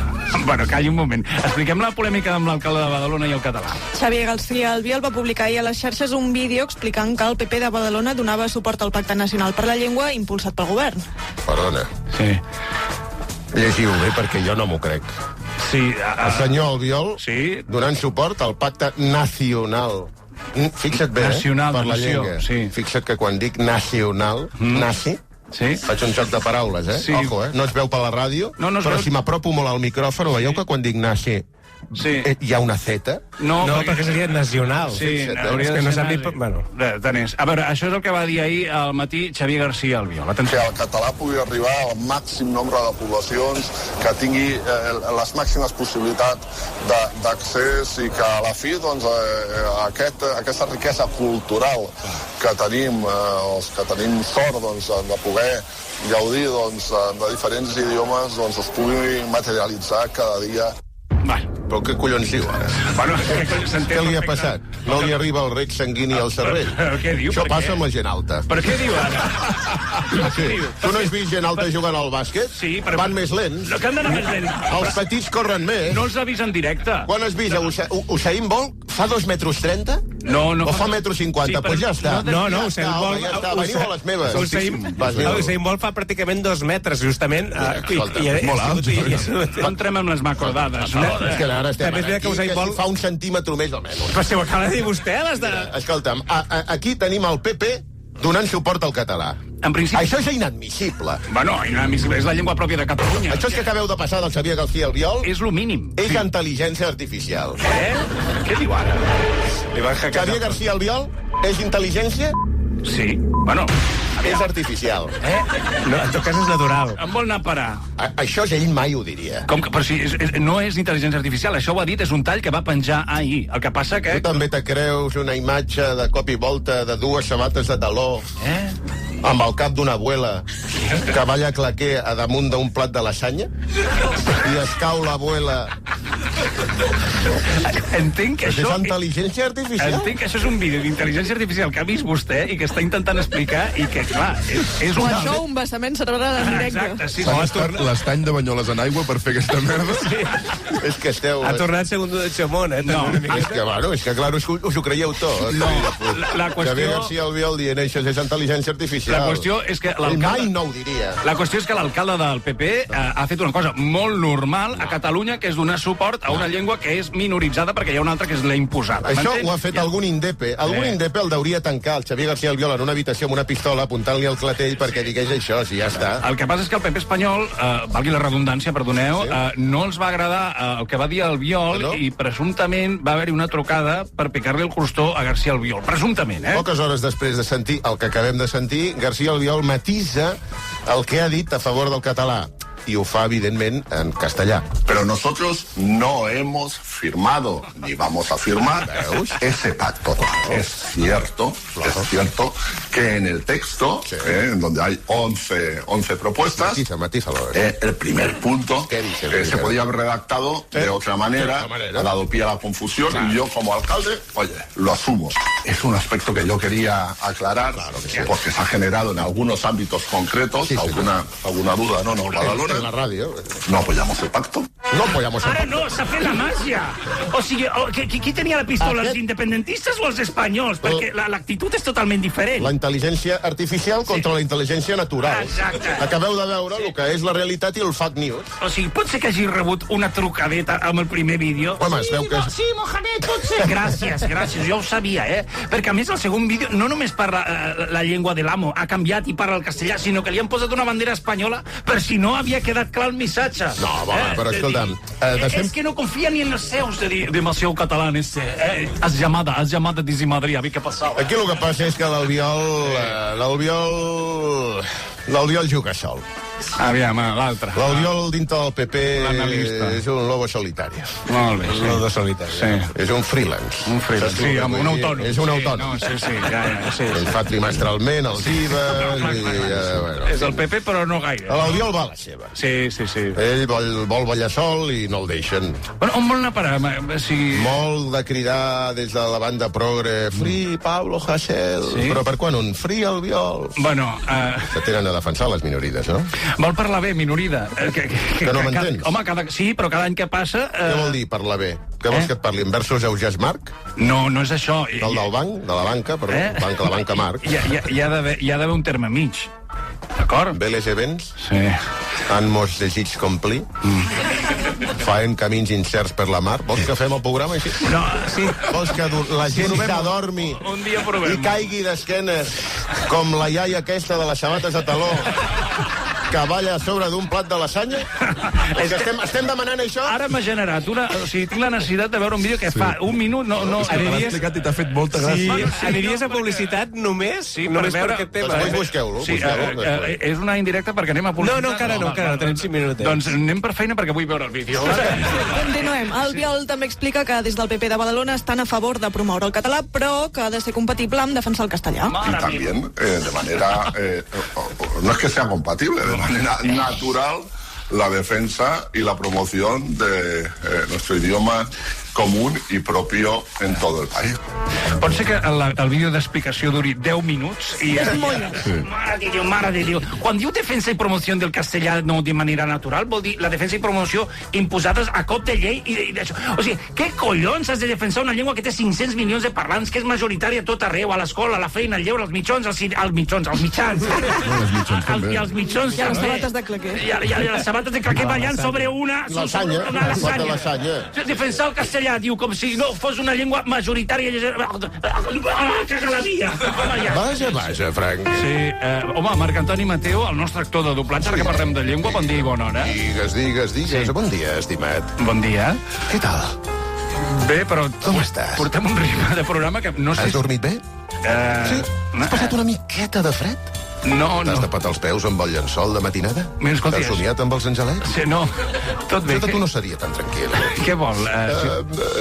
Bueno, calli un moment. Expliquem la polèmica amb l'alcalde de Badalona i el català. Xavier García Albiol va publicar ahir a les xarxes un vídeo explicant que el PP de Badalona donava suport al Pacte Nacional per la Llengua impulsat pel govern. Perdona. Sí. Llegiu bé perquè jo no m'ho crec. Sí. El senyor Albiol donant suport al Pacte Nacional. Fixa't bé, per la llengua. Fixa't que quan dic nacional, nazi, faig un joc de paraules, Ojo, no es veu per la ràdio, però si m'apropo molt al micròfon, veieu que quan dic nazi hi ha una Z? No, perquè seria nacional. Sí, és que no sap dir... Bueno. A veure, això és el que va dir ahir al matí Xavier García Albiol. Que el català pugui arribar al màxim nombre de poblacions, que tingui les màximes possibilitats d'accés i que a la fi, doncs, aquesta riquesa cultural que tenim, els que tenim sort de poder gaudir de diferents idiomes, es pugui materialitzar cada dia. Bueno. Però què collons diu, ara? Bueno, què li ha passat? No li arriba el rec sanguini al cervell. Què diu? Això passa amb la gent alta. Però què diu, ara? Sí. Tu no has vist gent alta jugant al bàsquet? Sí, però... Van més lents. No, que han d'anar més lents. Els petits corren més. No els ha vist en directe. Quan has vist Usain Bolt? Fa 2,30 metres? No. O fa 1,50 metres? Doncs pues ja està. No, Usain Bolt... Ja està, veniu a les meves. Usain Bolt fa pràcticament 2 metres, justament. Molt alt. No entrem amb les macrodades. És que ara estem aquí, que fa 1 centímetre més o menys. Però si ho acaba de dir vostè, Escolta'm, aquí tenim el PP donant suport al català. En principi... Això és inadmissible. Bueno, inadmissible, és la llengua pròpia de Catalunya. Això és que acabeu de passar del Xavier García Albiol... És lo mínim. És intel·ligència artificial. Què diu ara? Xavier García Albiol és intel·ligència? Sí, bueno... És artificial. No, en tot cas és natural. Em vol anar a parar. Això ell mai ho diria. Com que, però si no és intel·ligència artificial, això ho ha dit, és un tall que va penjar ahir. El que passa que... Tu també te creus una imatge de cop i volta de 2 sabates de taló amb el cap d'una abuela que balla claquer a damunt d'un plat de lasanya i es cau l'abuela. Entenc que això... És intel·ligència artificial? Entenc que això és un vídeo d'intel·ligència artificial que ha vist vostè i que està intentant explicar i que, clar, és un... Això, un vessament cerebral en directe. Exacte, sí. S'ha gastat l'estany de Banyoles en aigua per fer aquesta merda. Sí. És que esteu... Ha tornat segundo de Chamón, No, és que, clar, us ho creieu tot. No, la qüestió... Xavier García Albiol dient això és intel·ligència artificial. La qüestió és que mai no ho diria. La qüestió és que l'alcalde del PP ha fet una cosa molt normal a Catalunya, que és donar suport a una llengua que és minoritzada perquè hi ha una altra que és la imposada. Això ho ha fet algun indepe. Algun indepe el deuria tancar el Xavier García Albiol en una habitació amb una pistola apuntant-li al clatell perquè digués això, si ja està. El que passa és que el PP espanyol, valgui la redundància, perdoneu, no els va agradar el que va dir Albiol i presumptament va haver-hi una trucada per picar-li el crostó a García Albiol. Presumptament, Poques hores després de sentir el que acabem de sentir, García Albiol matisa el que ha dit a favor del català. Y ho fa, evidentemente, en castellà. Pero nosotros no hemos firmado, ni vamos a firmar, ese pacto. Es cierto que en el texto, en donde hay 11 propuestas, el primer punto se podía haber redactado de otra manera, ha dado pie a la confusión, y yo como alcalde, oye, lo asumo. Es un aspecto que yo quería aclarar, porque se ha generado en algunos ámbitos concretos alguna duda, ¿no? Badalona. En la ràdio. No apoyamos el pacto. No apoyamos el Ara pacto. no, s'ha fet la màgia. O sigui, qui tenia la pistola, els independentistes o els espanyols? Perquè l'actitud és totalment diferent. La intel·ligència artificial contra la intel·ligència natural. Exacte. Acabeu de veure el que és la realitat i el fake news. O sigui, pot ser que hagi rebut una trucadeta amb el primer vídeo? Home, es veu que... Sí, Mohamed, pot ser. Gràcies, jo ho sabia, Perquè, a més, el segon vídeo no només parla la llengua de l'amo, ha canviat i parla el castellà, sinó que li han posat una bandera espanyola per si no havia quedat clar el missatge. No, home, però escolta'm... És que no confia ni en els seus de dir demasiado catalán has llamada desde Madrid, a ver qué pasaba. Aquí el que passa és que l'Albiol juga sol. Aviam, l'altre. L'Albiol dintre del PP és un lobo solitari. Molt bé. Un lobo solitari. Sí. És un freelance. Un freelance, sí, amb un autònom. És un autònom. Sí, ja. Ell fa trimestralment els IVA... És el PP, però no gaire. L'Albiol va a la seva. Sí. Ell vol ballar sol i no el deixen. Bueno, on vol anar a parar? Molt de cridar des de la banda progre Free Pablo Hasél. Però per quan un Free Albiol? Bueno... Que tenen a defensar les minories, no? Vol parlar bé, minorida. Que no m'entens? Home, sí, però cada any que passa... Què vol dir parlar bé? Què vols que et parli? En versos Eugès Marc? No és això. Del banc? De la banca, perdó. La banca Marc. Hi ha d'haver un terme mig. D'acord? Veles events? Sí. Han mos desig complir? Faem camins incerts per la mar? Vols que fem el programa així? No, sí. Vols que la gent s'adormi un dia provem. I caigui d'esquenes com la iaia aquesta de les sabates de taló que balla a sobre d'un plat de lasanya? És que estem demanant això? Ara m'ha generat una... O sigui, tinc la necessitat de veure un vídeo que fa un minut... És que l'has explicat i t'ha fet molta gràcia. Aniries a publicitat només? Sí, per veure... Doncs busqueu-lo. Sí, és una indirecta perquè anem a publicitat. No, encara no, tenim 5 minuts. Doncs anem per feina perquè vull veure el vídeo. Continuem. Albiol també explica que des del PP de Badalona estan a favor de promoure el català, però que ha de ser compatible amb defensar el castellà. Y también, de manera... no es que sea compatible, de manera natural, la defensa y la promoción de nuestro idioma común y propio en todo el país. Pot ser que el vídeo d'explicació duri 10 minuts i... Mare de Déu. Quan diu defensa i promoció del castellà no de manera natural, vol dir la defensa i promoció imposades a cop de llei i d'això. O sigui, què collons has de defensar una llengua que té 500 milions de parlants, que és majoritària a tot arreu, a l'escola, a la feina, al lleure, als mitjans. I els mitjans I a les sabates de claquer. I a les sabates de claquer ballant sobre una lasanya. Defensar el castellà, diu, com si no fos una llengua majoritària. Vaja, Frank. Sí, home, Marc Antoni Mateo, el nostre actor de doblatge, ara que parlem de llengua, bon dia i bona hora. Digues. Sí. Bon dia, estimat. Bon dia. Què tal? Bé, però... Com estàs? Portem un ritme de programa que no sé... Has dormit bé? Sí? Has passat una miqueta de fred? No. T'has tapat els peus amb el llençol de matinada? Escolti, t'has somiat amb els angelets? Sí, no, tot bé. Tu no seria tan tranquil. Què vol?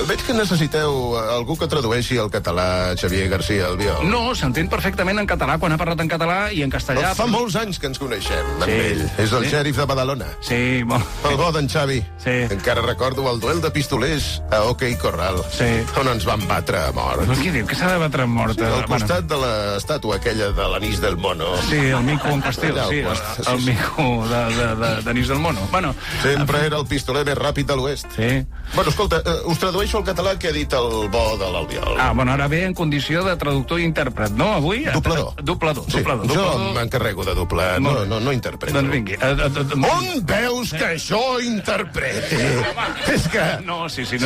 Veig que necessiteu algú que tradueixi el català Xavier García Albiol. No, s'entén perfectament en català quan ha parlat en català i en castellà. Fa molts anys que ens coneixem, amb ell. És el xèrif de Badalona. Sí, molt. El bo d'en Xavi. Sí. Encara recordo el duel de pistolers a OK Corral. Sí. On ens van batre a mort. Qui diu que s'ha de batre a mort? Al costat de l'estàtua aquella de l'anís del mono. Sí, el mico en Castel, sí, el mico d'anís del mono. Bueno, sempre era el pistoler més ràpid de l'oest. Sí. Bueno, escolta, us tradueixo al català que ha dit el bo de l'Albiol. Bueno, ara ve en condició de traductor i intèrpret, no, avui? Doblador. Sí, jo m'encarrego de doblar, no interpreto. Doncs vingui. On veus que jo interpreti? És que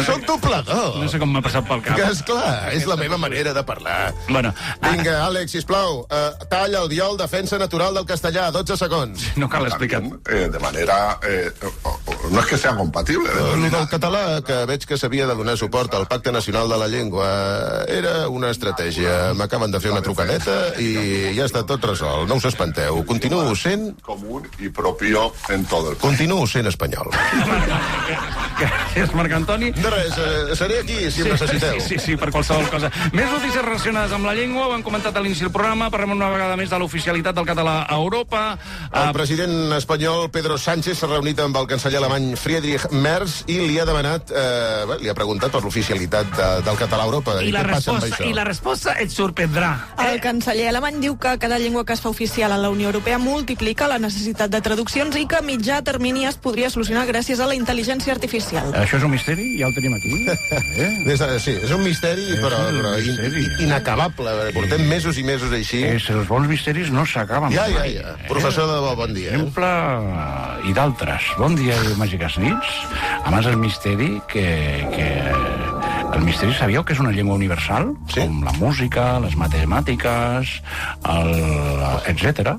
soc doblador. No sé com m'ha passat pel cap. Que esclar, és la meva manera de parlar. Bueno, vinga, Àlex, sisplau, talla el Albiol, defensa natural del castellà, 12 segons. No cal explicar. De manera... no es que sea compatible. El del català, que veig que s'havia de donar suport al Pacte Nacional de la Llengua, era una estratègia. M'acaben de fer una trucadeta i ja està tot resolt. No us espanteu. Continuo sent... común y propio en todo el país. Continuo sent espanyol. Gràcies, Marc Antoni. De res, seré aquí si em necessiteu. Sí, per qualsevol cosa. Més notícies relacionades amb la llengua. Ho hem comentat a l'inici del programa. Parlem una vegada més de l'oficialitat del català a Europa. El president espanyol Pedro Sánchez s'ha reunit amb el canceller alemany Friedrich Merz i li ha demanat, li ha preguntat per l'oficialitat del català a Europa. I la resposta et sorprendrà. El canceller alemany diu que cada llengua que es fa oficial a la Unió Europea multiplica la necessitat de traduccions i que a mitjà termini es podria solucionar gràcies a la intel·ligència artificial. Això és un misteri? Ja el tenim aquí? Sí, és un misteri, però inacabable. Portem mesos i mesos així. Els bons misteris no s'acaben. Ja. Professor de debò, bon dia. Exemple i d'altres. Bon dia i màgiques nits. A més, el misteri el misteri sabíeu que és una llengua universal? Sí. Com la música, les matemàtiques, etc.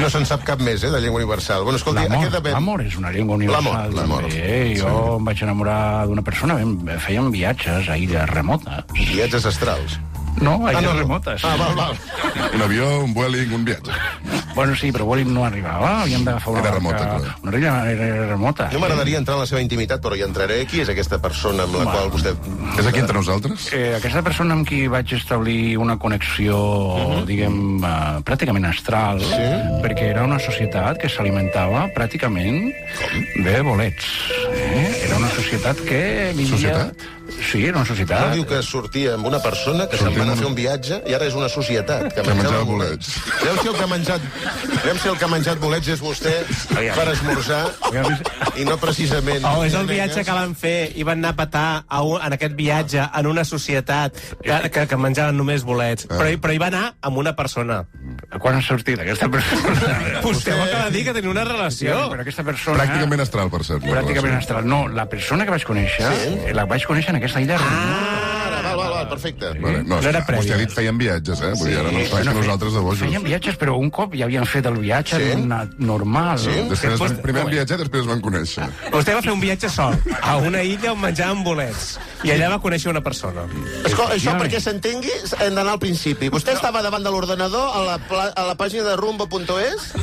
No se'n sap cap més, de llengua universal. Bueno, escolti, l'amor és una llengua universal. L'amor. Jo em vaig enamorar d'una persona, fèiem viatges a illes remotes. Viatges astrals? No, a illes remotes. Val. Un avió, un Vueling, un viatge. Bueno, sí, però Vueling no arribava. Havíem d'agafar una barca. Una illa remota. Jo m'agradaria entrar en la seva intimitat, però hi entraré. Qui és aquesta persona amb la qual vostè... És aquí entre nosaltres? Aquesta persona amb qui vaig establir una connexió, diguem, pràcticament astral, perquè era una societat que s'alimentava pràcticament de bolets. Era una societat que vivia... Societat? Sí, era una societat. No diu que sortia amb una persona que se'n va anar a fer un viatge i ara és una societat que menjava bolets. Veu si el que ha menjat bolets és vostè per esmorzar i no precisament... És el viatge que van fer i van anar a petar en aquest viatge en una societat que menjaven només bolets. Però hi va anar amb una persona. Quan ha sortit aquesta persona? Vostè m'acaba de dir que tenia una relació. Però aquesta persona... Pràcticament astral, per cert. Pràcticament astral. No, la persona que vaig conèixer, la vaig conèixer en aquesta illa. Val, perfecte. No era prèvia. Vostè ha dit feien viatges, Vull dir, ara no ens faig nosaltres de bojos. Feien viatges, però un cop ja havien fet el viatge normal. Primer viatge, després van conèixer. Vostè va fer un viatge sol, a una illa on menjaven bolets, i allà va conèixer una persona. Això, perquè s'entengui, hem d'anar al principi. Vostè estava davant de l'ordenador a la pàgina de rumbo.es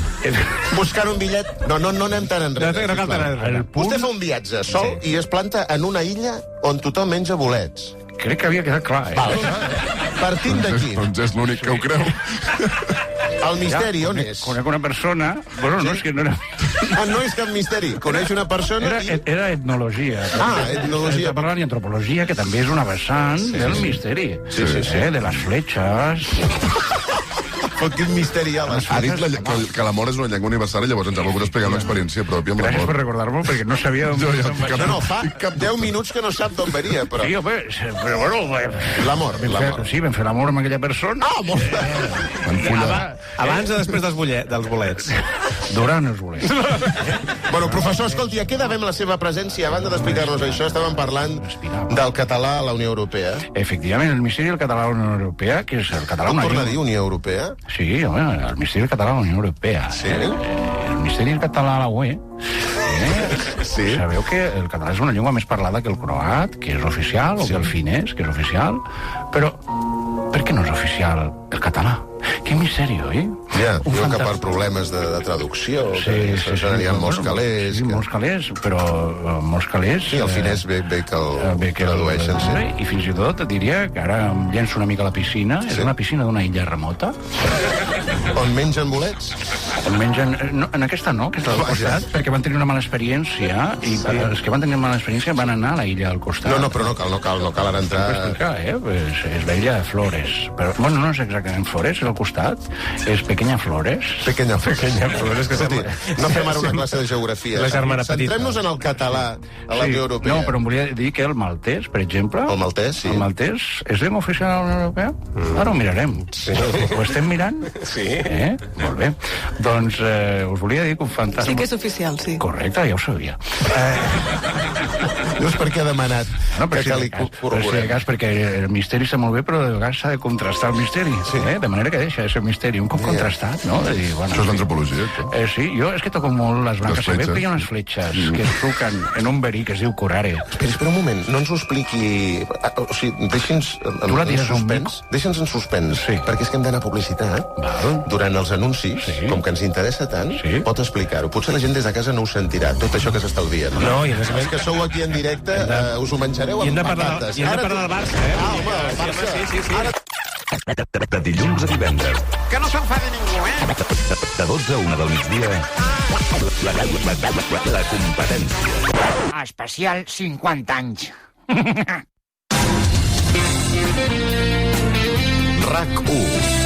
buscant un bitllet... No anem tan enrere. No cal tan enrere. Vostè fa un viatge sol i es planta en una illa on tothom menja bolets. Crec que havia quedat clar, Partint d'aquí. Doncs és l'únic que ho creu. El misteri, on és? Conec una persona... Bueno, no, és que no era... No és cap misteri. Coneix una persona i... Era etnologia. Etnologia. Està parlant d'antropologia, que també és una vessant del misteri. Sí. De les fletxes... Però quin misteri hi ha? Ha dit que l'amor és una llengua universal i llavors ens ha volgut explicar una experiència pròpia amb l'amor. Gràcies per recordar-m'ho, perquè no sabia d'on venia. No, fa 10 minuts que no sap d'on venia, però... Sí, home, però bueno... L'amor. Sí, vam fer l'amor amb aquella persona. Abans o després dels bolets? Durant els bolets. Bueno, professor, escolti, a què devem la seva presència? A banda d'explicar-nos això, estàvem parlant del català a la Unió Europea. Efectivament, el misteri del català a la Unió Europea, que és el català... Com torna a dir Unió Europea? Sí, home, el misteri del català a la Unió Europea. Sí? El misteri del català a la UE. Sí. Sabeu que el català és una llengua més parlada que el croat, que és oficial, o que el finès, que és oficial, però per què no és oficial el català? Quin misteri, oi? Ja, diu que per problemes de traducció, que serien molts calés... Sí, molts calés, però molts calés... Sí, el finès ve que el tradueixen, sí. I fins i tot diria que ara em llenço una mica a la piscina, és una piscina d'una illa remota. On mengen bolets? On mengen... No, en aquesta no, que és la del costat, perquè van tenir una mala experiència, i els que van tenir una mala experiència van anar a la illa al costat. No, però no cal ara entrar... És la illa de Flores. Però, bueno, no és exactament Flores, és al costat, és Pequeña Flores. Pequeña Flores, que escolti, no fem ara una classe de geografia. La germana petita. Centrem-nos en el català a la Unió Europea. No, però em volia dir que el maltès, per exemple... El maltès, sí. El maltès és llengua oficial a la Unió Europea? Ara ho mirarem. Sí. Ho estem mirant? Sí. Molt bé. Doncs us volia dir que un fantasma... Sí que és oficial, sí. Correcte, ja ho sabia. Llavors per què ha demanat que cal corroborar? Perquè el misteri està molt bé, però de vegades s'ha de contrastar el misteri. De manera que deixa de ser misteri un cop contrastat, no? De dir, bueno, això és l'antropologia. Sí, jo és que toco molt les branques. Sabeu que hi ha unes fletxes que es truquen en un verí que es diu curare. Espera un moment, no ens ho expliqui... O sigui, deixi'ns en suspens. Deixa'ns en suspens, perquè és que hem d'anar a publicitat. Durant els anuncis, com que ens interessa tant, pot explicar-ho. Potser la gent des de casa no ho sentirà, tot això que s'està dient. No, i a més que sou aquí en directe, us ho menjareu amb patates. I hem de parlar del Barça, eh? Home, el Barça. Sí. De dilluns a divendres. Que no s'enfadi ningú, De 12 a 1 del migdia, la competència. Especial 50 anys. RAC1.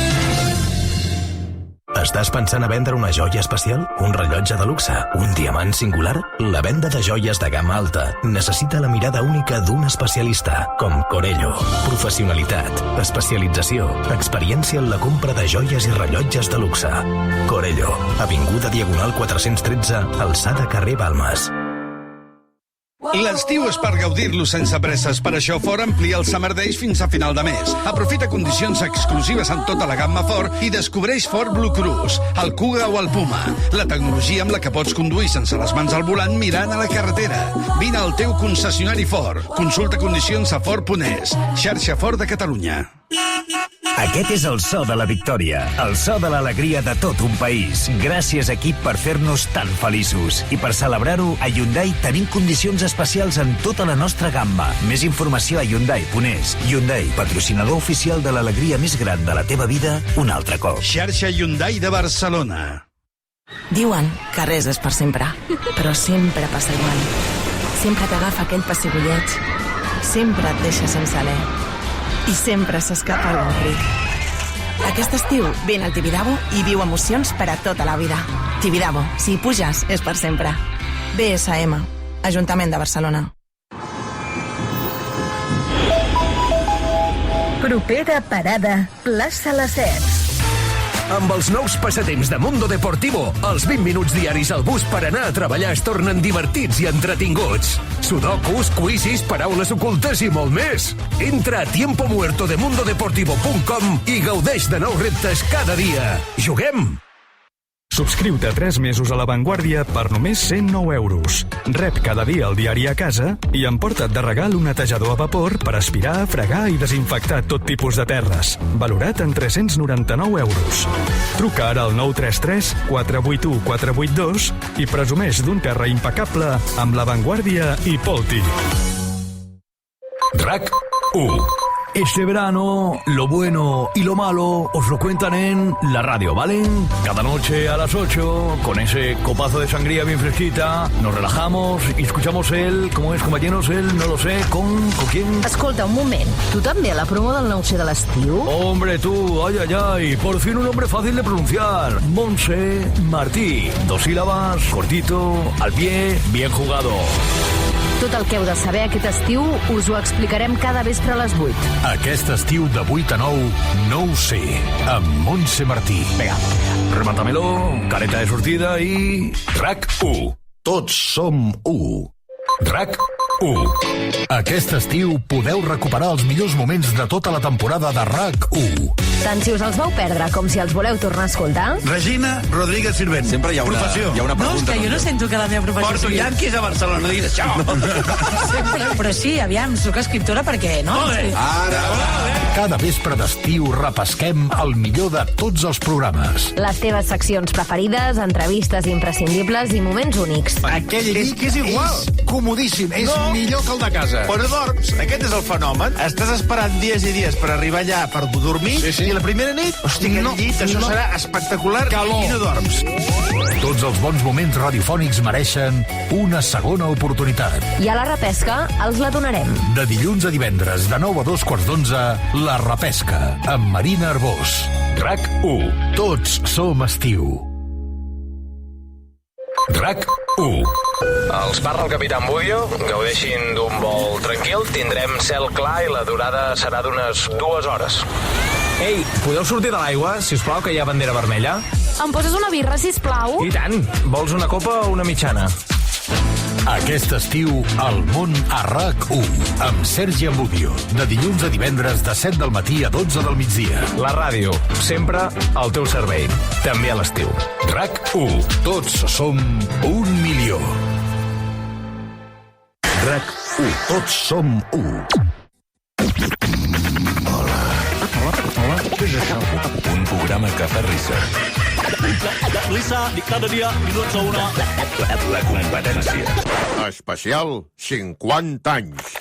Estàs pensant a vendre una joia especial? Un rellotge de luxe? Un diamant singular? La venda de joies de gamma alta necessita la mirada única d'un especialista, com Corello. Professionalitat, especialització, experiència en la compra de joies i rellotges de luxe. Corello, avinguda Diagonal 413, alçada carrer Balmes. L'estiu és per gaudir-lo sense presses. Per això Ford amplia el Summer Days fins a final de mes. Aprofita condicions exclusives en tota la gamma Ford i descobreix Ford Blue Cruise, el Kuga o el Puma. La tecnologia amb la que pots conduir sense les mans al volant mirant a la carretera. Vine al teu concessionari Ford. Consulta condicions a Ford.es. Xarxa Ford de Catalunya. Aquest és el so de la victòria, el so de l'alegria de tot un país. Gràcies, equip, per fer-nos tan feliços. I per celebrar-ho, a Hyundai tenim condicions especials en tota la nostra gamma. Més informació a Hyundai.es. Hyundai, patrocinador oficial de l'alegria més gran de la teva vida, un altre cop. Xarxa Hyundai de Barcelona. Diuen que res és per sempre, però sempre passa igual. Sempre t'agafa aquell pessigolleig. Sempre et deixa sense alè. I sempre s'escapa algun crit. Aquest estiu, vine al Tibidabo i viu emocions per a tota la vida. Tibidabo, si hi puges, és per sempre. BSM, Ajuntament de Barcelona. Propera parada, plaça Les Sets. Amb els nous passatemps de Mundo Deportivo, els 20 minuts diaris al bus per anar a treballar es tornen divertits i entretinguts. Sudokus, quizzes, paraules ocultes i molt més. Entra a tiempomuertodemundodeportivo.com i gaudeix de nous reptes cada dia. Juguem! Subscriu-te 3 mesos a La Vanguardia per només 109 euros. Rep cada dia el diari a casa i emporta't de regal un netejador a vapor per aspirar, fregar i desinfectar tot tipus de terres. Valorat en 399 euros. Truca ara al 933 481 482 i presumeix d'un terra impecable amb La Vanguardia i Polti. RAC1. Este verano, lo bueno y lo malo os lo cuentan en la radio, ¿vale? Cada noche a las 8, con ese copazo de sangría bien fresquita, nos relajamos y escuchamos ¿cómo es, compañeros? No lo sé, ¿con quién? Escolta, un moment. Tu també a la promo del 9C de l'estiu? Hombre, tú, ay, por fin un nombre fácil de pronunciar. Montse Martí. 2 sílabas, cortito, al pie, bien jugado. Tot el que heu de saber aquest estiu us ho explicarem cada vespre a les 8. Aquest estiu de 8 a 9, no ho sé, amb Montse Martí. Vinga, remátamelo, careta de sortida i... RAC1. Tots som 1. RAC1. Aquest estiu podeu recuperar els millors moments de tota la temporada de RAC1. Tant si us els vau perdre com si els voleu tornar a escoltar. Regina Rodríguez Sirvent. Sempre hi ha una pregunta. No, és que jo no sento que la meva professió Porto Yankees a Barcelona, digues això. Sempre, però sí, aviam, soc escriptora perquè, no? Cada vespre d'estiu repesquem el millor de tots els programes. Les teves seccions preferides, entrevistes imprescindibles i moments únics. Aquell llit és igual. És comodíssim, és millor que el de casa. Però dorms, aquest és el fenomen. Estàs esperant dies i dies per arribar allà per dormir i la primera nit, hosti, aquell llit, això serà espectacular i no dorms. Tots els bons moments radiofònics mereixen una segona oportunitat. I a la repesca els la donarem. De dilluns a divendres, de 9 a 2:15, La Repesca, amb Marina Arbós. RAC1. Tots som estiu. RAC1. Els parla el capitán Budio, gaudeixin d'un vol tranquil, tindrem cel clar i la durada serà d'unes 2 hores. Ei, podeu sortir de l'aigua, si us plau, que hi ha bandera vermella? Em poses una birra, sisplau? I tant. Vols una copa o una mitjana? Aquest estiu, el món a RAC1, amb Sergi Ambudio. De dilluns a divendres, de 7 del matí a 12 del migdia. La ràdio, sempre al teu servei, també a l'estiu. RAC1, tots som 1 milió. RAC1, tots som 1. Hola, què és això? Un programa que fa risa. Risa, cada dia, minuts a una. La competència. Especial 50 anys.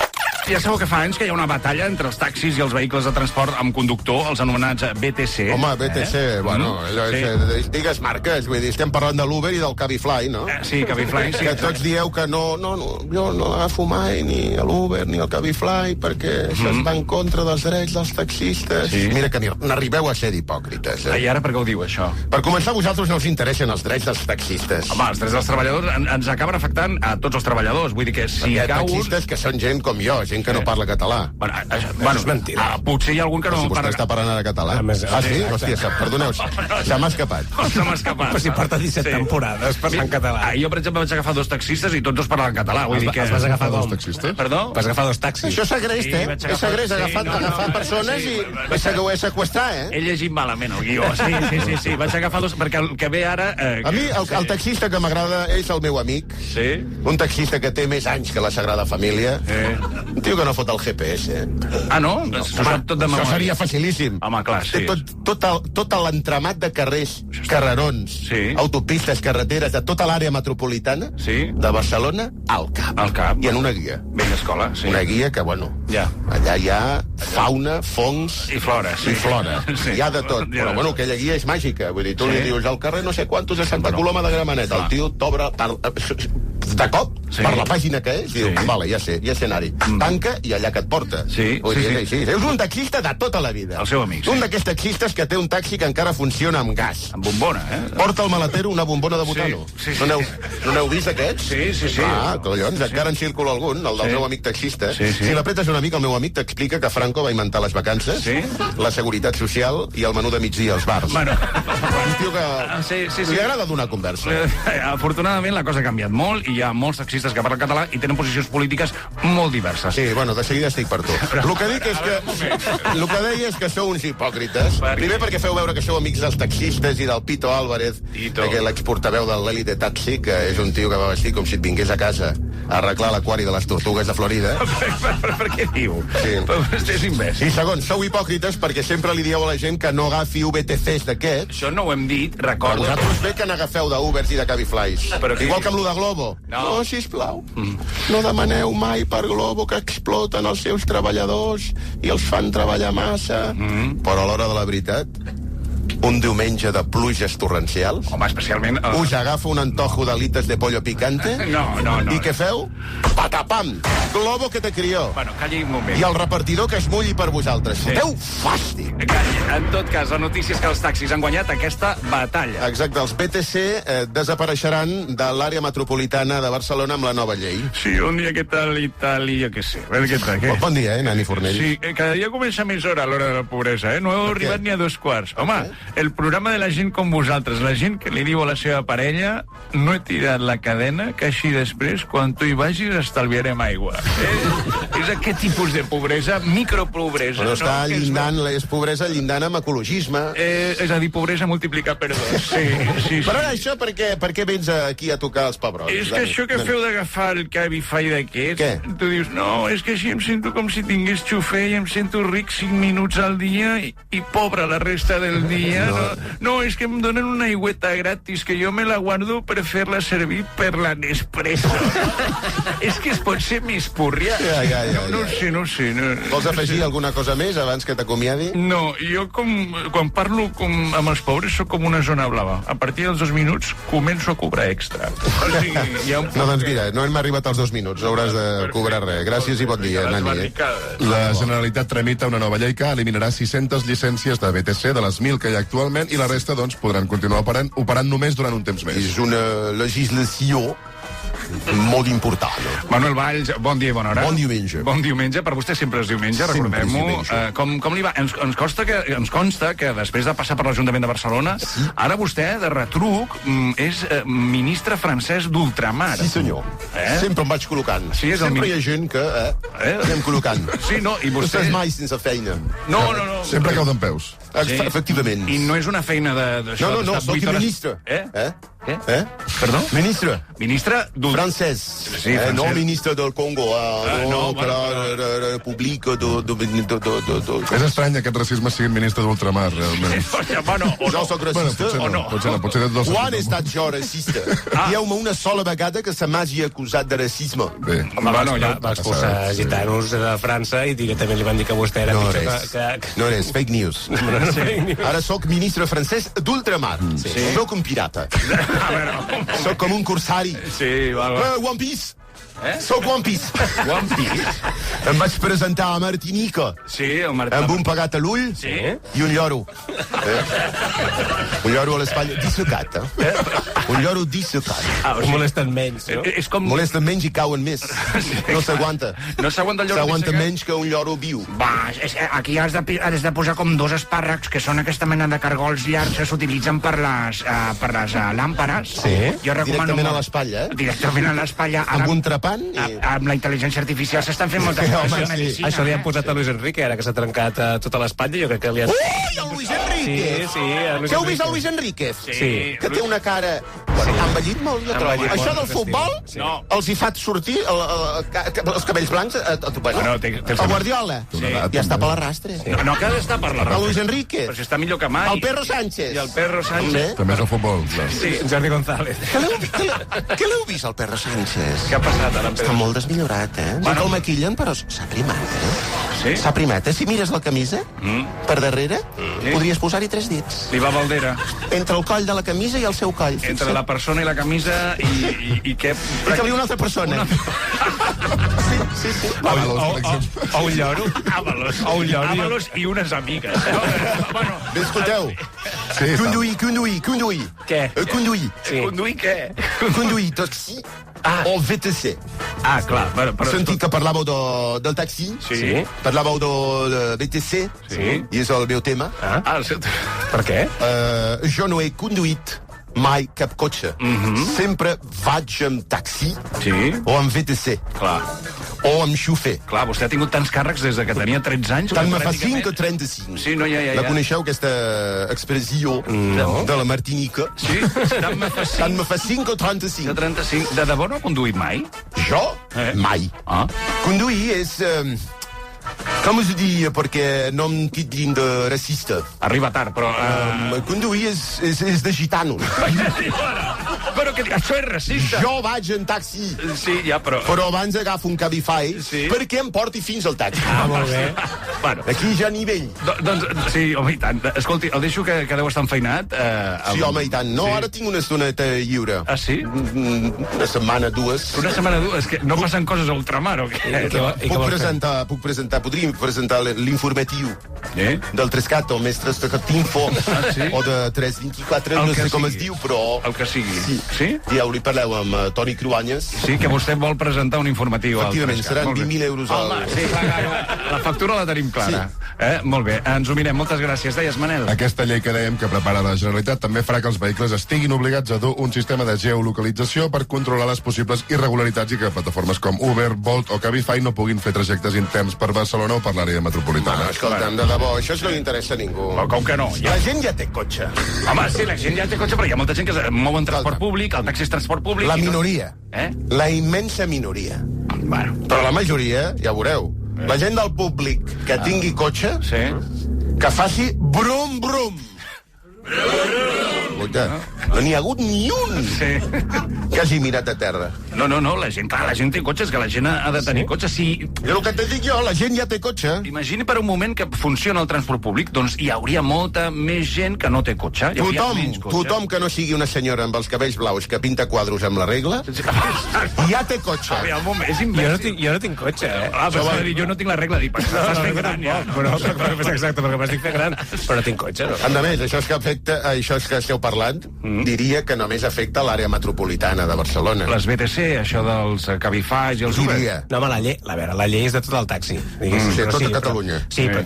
Ja sabeu que fa anys que hi ha una batalla entre els taxis i els vehicles de transport amb conductor, els anomenats BTC. Home, BTC, bueno, allò és, digues marques, vull dir, estem parlant de l'Uber i del Cabify, no? Sí, Cabify, sí. Que tots dieu que no, jo no agafo mai ni a l'Uber ni al Cabify perquè això es va en contra dels drets dels taxistes. Sí. Mira que n'arribeu a ser d'hipòcrites. I ara per què ho diu, això? Per començar, a vosaltres no us interessen els drets dels taxistes. Home, els drets dels treballadors ens acaben afectant a tots els treballadors. Vull dir que si hi ha cau... taxistes que són gent com jo, gent que no parla català. Bueno, és mentira. Potser hi ha algun que no si vostè està parlant ara català. Sí? Hòstia, perdoneu, se m'ha escapat. Se m'ha escapat. Però si porta 17 temporades parlant català. Jo, per exemple, vaig agafar 2 taxistes i tots dos parlaven català. Vull dir que... Els vas agafar dos taxistes? Perdó? Vas agafar 2 taxis. Això és segrest, És segrest, agafar persones i seqüestrar, He llegit malament el guió. Sí. Vaig agafar 2, perquè el que ve ara... A mi, el taxista que m'agrada és el meu amic. Sí? Un taxista que té més anys que la Sagrada Família. Un tio que no fot el GPS. Ah, no? Això seria facilíssim. Home, clar, sí. Tot l'entramat de carrers, carrerons, autopistes, carreteres, de tota l'àrea metropolitana de Barcelona al cap. I en una guia. Ben escola, sí. Una guia que, bueno, allà hi ha fauna, fongs... I flora, sí. I flora. Hi ha de tot. Però, bueno, aquella guia és màgica. Vull dir, tu li dius al carrer no sé quantos de Santa Coloma de Gramenet. El tio t'obre de cop, per la pàgina que és, diu, vale, ja sé anar-hi. Tanca i allà que et porta. Sí. És un taxista de tota la vida. El seu amic, Un d'aquests taxistes que té un taxi que encara funciona amb gas. Amb bombona, Porta al maletero una bombona de butano. No n'heu vist aquests? Sí. Ah, collons, encara en circula algun, el del meu amic taxista. Si l'apretes una mica, el meu amic t'explica que Franco va inventar les vacances, la seguretat social i el menú de migdia als bars. Bueno. Un tio que li agrada donar conversa. Afortunadament la cosa ha canviat molt i hi ha molts taxistes que parlen català i tenen posicions polítiques molt diverses. Sí, bueno, de seguida estic per tu. El que dic és que... El que deia és que sou uns hipòcrites. Primer perquè feu veure que sou amics dels taxistes i del Pito Álvarez, que l'exportaveu de l'Elite Taxi, que és un tio que va vestir com si et vingués a casa arreglar l'aquari de les tortugues de Florida. Per què diu? Sí. És imbècil. I segon, sou hipòcrites perquè sempre li dieu a la gent que no agafi VTCs d'aquests. Això no ho hem dit, recorda. Vosaltres bé que n'agafeu d'Ubers i de Cabiflys. Igual que amb lo de Globo. No, sisplau. No demaneu mai per Globo que exploten els seus treballadors i els fan treballar massa. Però a l'hora de la veritat, un diumenge de pluges torrencials... Home, especialment... Us agafa un antojo d'alites de pollo picante... No. I què feu? Patapam! Globo que te crió. Bueno, calli un moment. I el repartidor que es mulli per vosaltres. Foteu fàstic! Calli. En tot cas, la notícia és que els taxis han guanyat aquesta batalla. Exacte, els BTC desapareixeran de l'àrea metropolitana de Barcelona amb la nova llei. Sí, un dia què tal i tal, i jo què sé. Què tal, què? Bon dia, Nani Fornell. Sí, cada dia comença més hora a l'hora de la pobresa, No heu arribat ni a 2:15. Home, el programa de la gent com vosaltres, la gent que li diu a la seva parella no he tirat la cadena, que així després, quan tu hi vagis, estalviarem aigua. És aquest tipus de pobresa, micropobresa. Però està llindant, és pobresa llindant amb ecologisme. És a dir, pobresa multiplicat per 2. Sí. Però ara això, per què vens aquí a tocar els pebrots? És que això que feu d'agafar el Cabify d'aquests... Què? Tu dius, no, és que així em sento com si tingués xofer i em sento ric 5 minuts al dia i pobre la resta del dia. No, és que em donen una aigüeta gratis que jo me la guardo per fer-la servir per la Nespresso. És que es pot ser més purrià. No sé. Vols afegir alguna cosa més abans que t'acomiadi? No, jo quan parlo amb els pobres sóc com una zona blava. A partir dels 2 minuts començo a cobrar extra. O sigui, no, doncs mira, no hem arribat als 2 minuts, no hauràs de cobrar res. Gràcies i bon dia, Nani. La Generalitat tramita una nova llei que eliminarà 600 llicències de BTC de les 1.000 que hi ha actualment i la resta, doncs, podran continuar operant només durant un temps més. És una legislació molt important. Manuel Valls, bon dia i bona hora. Bon diumenge. Bon diumenge, per vostè sempre és diumenge, recordem-ho. Com li va? Ens consta que després de passar per l'Ajuntament de Barcelona, ara vostè, de retruc, és ministre francès d'ultramar. Sí, senyor. Sempre em vaig col·locant. Sempre hi ha gent que anem col·locant. Sí, no, i vostè... No estàs mai sense feina. No. Sempre cau d'en peus. Efectivament. I no és una feina d'això... No, soc ministre. Perdó? Ministre. Ministre francès. Sí, francès. No ministre del Congo, República És estrany aquest racisme sigui ministre d'ultramar, realment. Jo soc racista o no? Potser no. Quan he estat jo racista? Dieu-me una sola vegada que se m'hagi acusat de racisme. Bé. Va expulsar gitanos de França i també li van dir que vostè era No és fake news. Ara sóc ministre francès d'ultramar. Soc un pirata. Soc com un corsari. One Piece. Soc One Piece. One Piece? Em vaig presentar a Martinica. Sí, amb un pegat a l'ull i un lloro. Un lloro a l'espatlla dissecat, Un lloro dissecat. Us molesten menys, no? Molesten menys i cauen més. No s'aguanta. No s'aguanta el lloro s'aguanta menys que un lloro viu. Va, aquí has de posar com 2 espàrrecs, que són aquesta mena de cargols llargs que s'utilitzen per les làmperes. Jo recomano... Directament a l'espatlla, Directament a l'espatlla. Amb un trapant. Amb la intel·ligència artificial s'estan fent moltes coses en medicina. Això li han posat a Luis Enrique, ara que s'ha trencat tota l'espatlla, jo crec que li han... Ui, el Luis Enrique! Sí. Que heu vist el Luis Enrique? Sí. Que té una cara... Ha envellit molt, jo trobo. Això del futbol els hi fa sortir els cabells blancs a Guardiola. Ja està per l'arrastre. No, que ha d'estar per l'arrastre. El Luis Enrique. Però si està millor que mai. El Perro Sánchez. I el Perro Sánchez. També és el futbol. Sí, Jordi González. Què l'heu vist, el Perro Sánchez? Què ha passat ara, Pedro? Està molt desmillorat, No el maquillen, però s'ha primat, Sí? S'ha primat, Si mires la camisa, per darrere, podries posar-hi 3 dits. Li va Valdera. Entre el coll de la camisa i el seu coll. Entre la persona i la camisa i què... I que una altra persona. Sí. O un lloro. Avalos i unes amigues. Bé, escolteu. Conduir. Què? Conduir. Conduir què? Conduir taxi o VTC. Clar. Sentit que parlàveu del taxi. Sí. Parlàveu del VTC. Sí. I és el meu tema. Per què? Jo no he conduït mai cap cotxe. Sempre vaig amb taxi o amb VTC. Clar. O amb xofer. Clar, vostè ha tingut tants càrrecs des que tenia 13 anys. Tant me fa 5 o 35. Sí, no, ja. La coneixeu, aquesta expressió de la Martinica? Sí? Tant me fa 5. Tant me fa 5 o 35. De 35. De debò no ha conduït mai? Jo? Mai. Conduir és... Com us ho dic, perquè no em titlin de racista. Arriba tard, però... Conduir és de gitanos. Però que això és racista. Jo vaig en taxi. Sí, ja, però... Però abans agafo un Cabify perquè em porti fins al taxi. Molt bé. Bueno. Aquí ja nivell. Doncs, sí, home, i tant. Escolti, el deixo que deu estar enfeinat. Sí, home, i tant. No, ara tinc una estoneta lliure. Ah, sí? Una setmana, dues. Una setmana, dues? Que no passen coses a ultramar, o què? Puc presentar, podríem presentar l'informatiu del 3CAT o més 3CAT Info o de 324, no sé com es diu, però... El que sigui. Sí? Ja li parleu amb Toni Cruanyes. Sí, que vostè vol presentar un informatiu. Efectivament, seran 20.000 euros al... Home, sí, la factura la tenim clara. Molt bé, ens ho mirem. Moltes gràcies. Deies, Manel? Aquesta llei que dèiem que prepara la Generalitat també farà que els vehicles estiguin obligats a dur un sistema de geolocalització per controlar les possibles irregularitats i que plataformes com Uber, Bolt o Cabify no puguin fer trajectes interns per Barcelona o per l'àrea metropolitana. Escolta'm, de debò, això no li interessa a ningú. Com que no? La gent ja té cotxe. Home, sí, la gent ja té cotxe, però hi ha molta gent que es mou en transport públic, el taxi és transport públic... La minoria. La immensa minoria. Bueno. Però la majoria, ja veureu, la gent del públic que tingui cotxe, que faci brum, brum. No n'hi ha hagut ni un que hagi mirat a terra. No, la gent té cotxes, que la gent ha de tenir cotxe. Sí. El que te dic jo, la gent ja té cotxe. Imagini per un moment que funciona el transport públic, doncs hi hauria molta més gent que no té cotxe. Tothom que no sigui una senyora amb els cabells blaus que pinta quadros amb la regla, ja té cotxe. És imbècil. Jo no tinc cotxe, jo no tinc la regla, dic, estàs fent gran, ja. Exacte, perquè m'estic fent gran, però no tinc cotxe, no. A més, això és que esteu parlant, diria que només afecta l'àrea metropolitana de Barcelona. Les BTC, això dels Cabify i els Uber. No, home, la llei és de tot el taxi. De tota Catalunya. Sí, però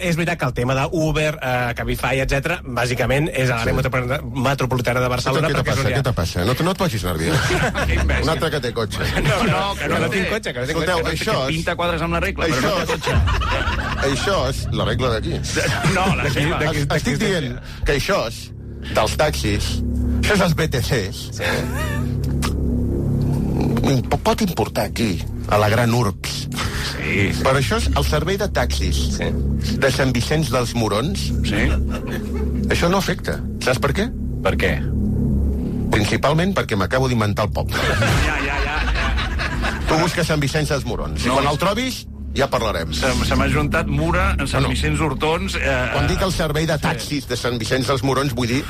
és veritat que el tema d'Uber, Cabify, etc, bàsicament és a l'àrea metropolitana de Barcelona. Què te passa? No et posis nerviós. Un altre que té cotxe. Que no tinc cotxe. Escolteu, això... Pinta quadres amb la regla, però no té cotxe. Això és la regla d'aquí. No, la seva. Estic dient que això és dels taxis, això és els BTCs, pot importar aquí, a la gran Urbs. Sí. Però això és el servei de taxis de Sant Vicenç dels Morons. Sí. Això no afecta. Saps per què? Per què? Principalment perquè m'acabo d'inventar el poble. Ja. Tu busques Sant Vicenç dels Morons. I quan el trobis, ja parlarem. Se m'ha juntat Mura, Sant Vicenç Hortons... Quan dic el servei de taxis de Sant Vicenç dels Morons, vull dir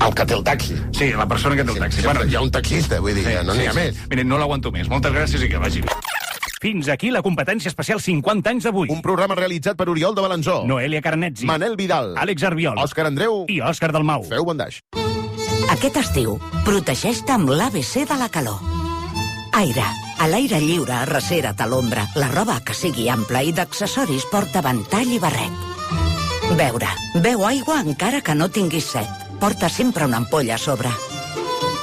el que té el taxi. Sí, la persona que té el taxi. Bueno, hi ha un taxista, vull dir, no n'hi ha més. Miren, no l'aguanto més. Moltes gràcies i que vagi bé. Fins aquí la competència especial 50 anys d'avui. Un programa realitzat per Oriol de Balanzó, Noelia Carnetzi, Manel Vidal, Àlex Arbiol, Òscar Andreu i Òscar Dalmau. Feu bon daix. Aquest estiu, protegeix-te amb l'ABC de la calor. Aire. A l'aire lliure, arrecera't a l'ombra. La roba que sigui ampla i d'accessoris porta ventall i barret. Beure. Beu aigua encara que no tinguis set. Porta sempre una ampolla a sobre.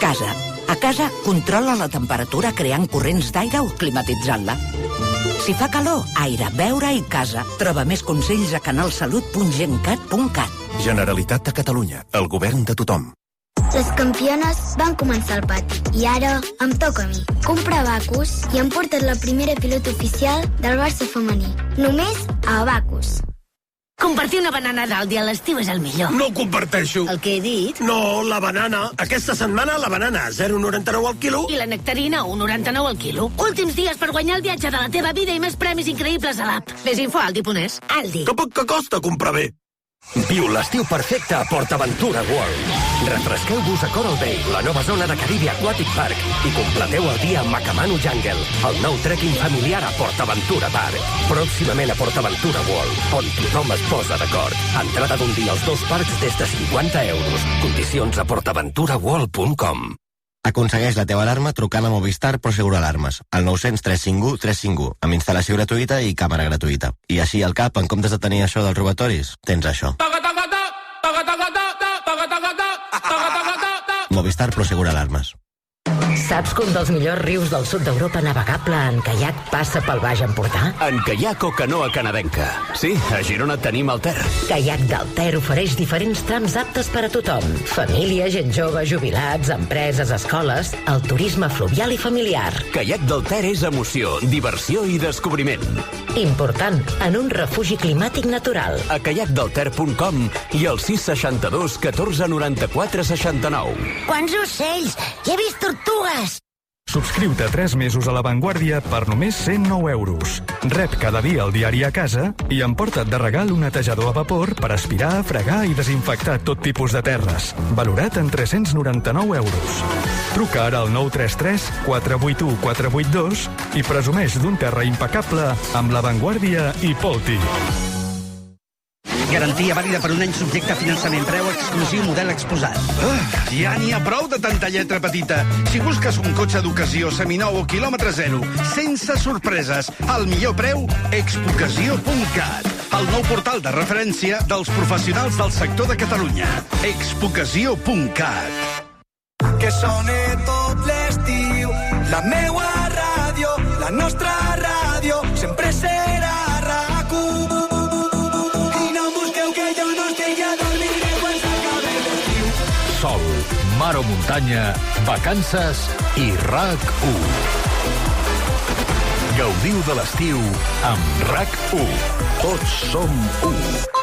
Casa. A casa, controla la temperatura creant corrents d'aire o climatitzant-la. Si fa calor, aire, beure i casa. Troba més consells a canalsalut.gencat.cat. Generalitat de Catalunya. El govern de tothom. Les campiones van començar al pati i ara em toca a mi. Comprar Abacus i hem portat la primera pilota oficial del Barça femení. Només a Abacus. Compartir una banana d'Aldi a l'estiu és el millor. No ho comparteixo. El que he dit? No, la banana. Aquesta setmana la banana 0,99 al quilo. I la nectarina 1,99 al quilo. Últims dies per guanyar el viatge de la teva vida i més premis increïbles a l'app. Més info a Aldi.es. Aldi. Que poc que costa comprar bé. Viu l'estiu perfecte a PortAventura World. Refresqueu-vos a Coral Bay, la nova zona de Caribe Aquatic Park, i completeu el dia a Macamano Jungle, el nou trekking familiar a PortAventura Park. Pròximament a PortAventura World, on tothom es posa d'acord. Entrada d'un dia als dos parcs des de 50 euros. Condicions a portaventuraworld.com. Aconsegueix la teva alarma trucant a Movistar Prosegur Alarmes, al 900 351 351, amb instal·lació gratuïta i càmera gratuïta. I així al cap, en comptes de tenir això dels robatoris, tens això. Movistar Prosegur Alarmes. Saps que un dels millors rius del sud d'Europa navegable en caiac passa pel Baix Empordà? En caiac o canoa canadenca. Sí, a Girona tenim el Ter. Caiac del Ter ofereix diferents trams aptes per a tothom. Família, gent jove, jubilats, empreses, escoles, el turisme fluvial i familiar. Caiac del Ter és emoció, diversió i descobriment. Important, en un refugi climàtic natural. A caiacdelter.com i al 662 14 94 69. Quants ocells! Hi he vist tortugues! Subscriu-te 3 mesos a La Vanguardia per només 109 euros. Rep cada dia el diari a casa i emporta't de regal un netejador a vapor per aspirar, fregar i desinfectar tot tipus de terres. Valorat en 399 euros. Truca ara al 933 481 482 i presumeix d'un terra impecable amb La Vanguardia i Polti. Garantia vàlida per un any, subjecte a finançament, preu exclusiu, model exposat. Ja n'hi ha prou de tanta lletra petita. Si busques un cotxe d'ocasió seminou o quilòmetre zero, sense sorpreses, al millor preu, expocasió.cat. El nou portal de referència dels professionals del sector de Catalunya. expocasió.cat. Que soni tot l'estiu, la meua ràdio, la nostra ràdio, sempre serà RAC1. Sol, mar o muntanya, vacances i RAC1. Gaudiu de l'estiu amb RAC1. Tots som 1.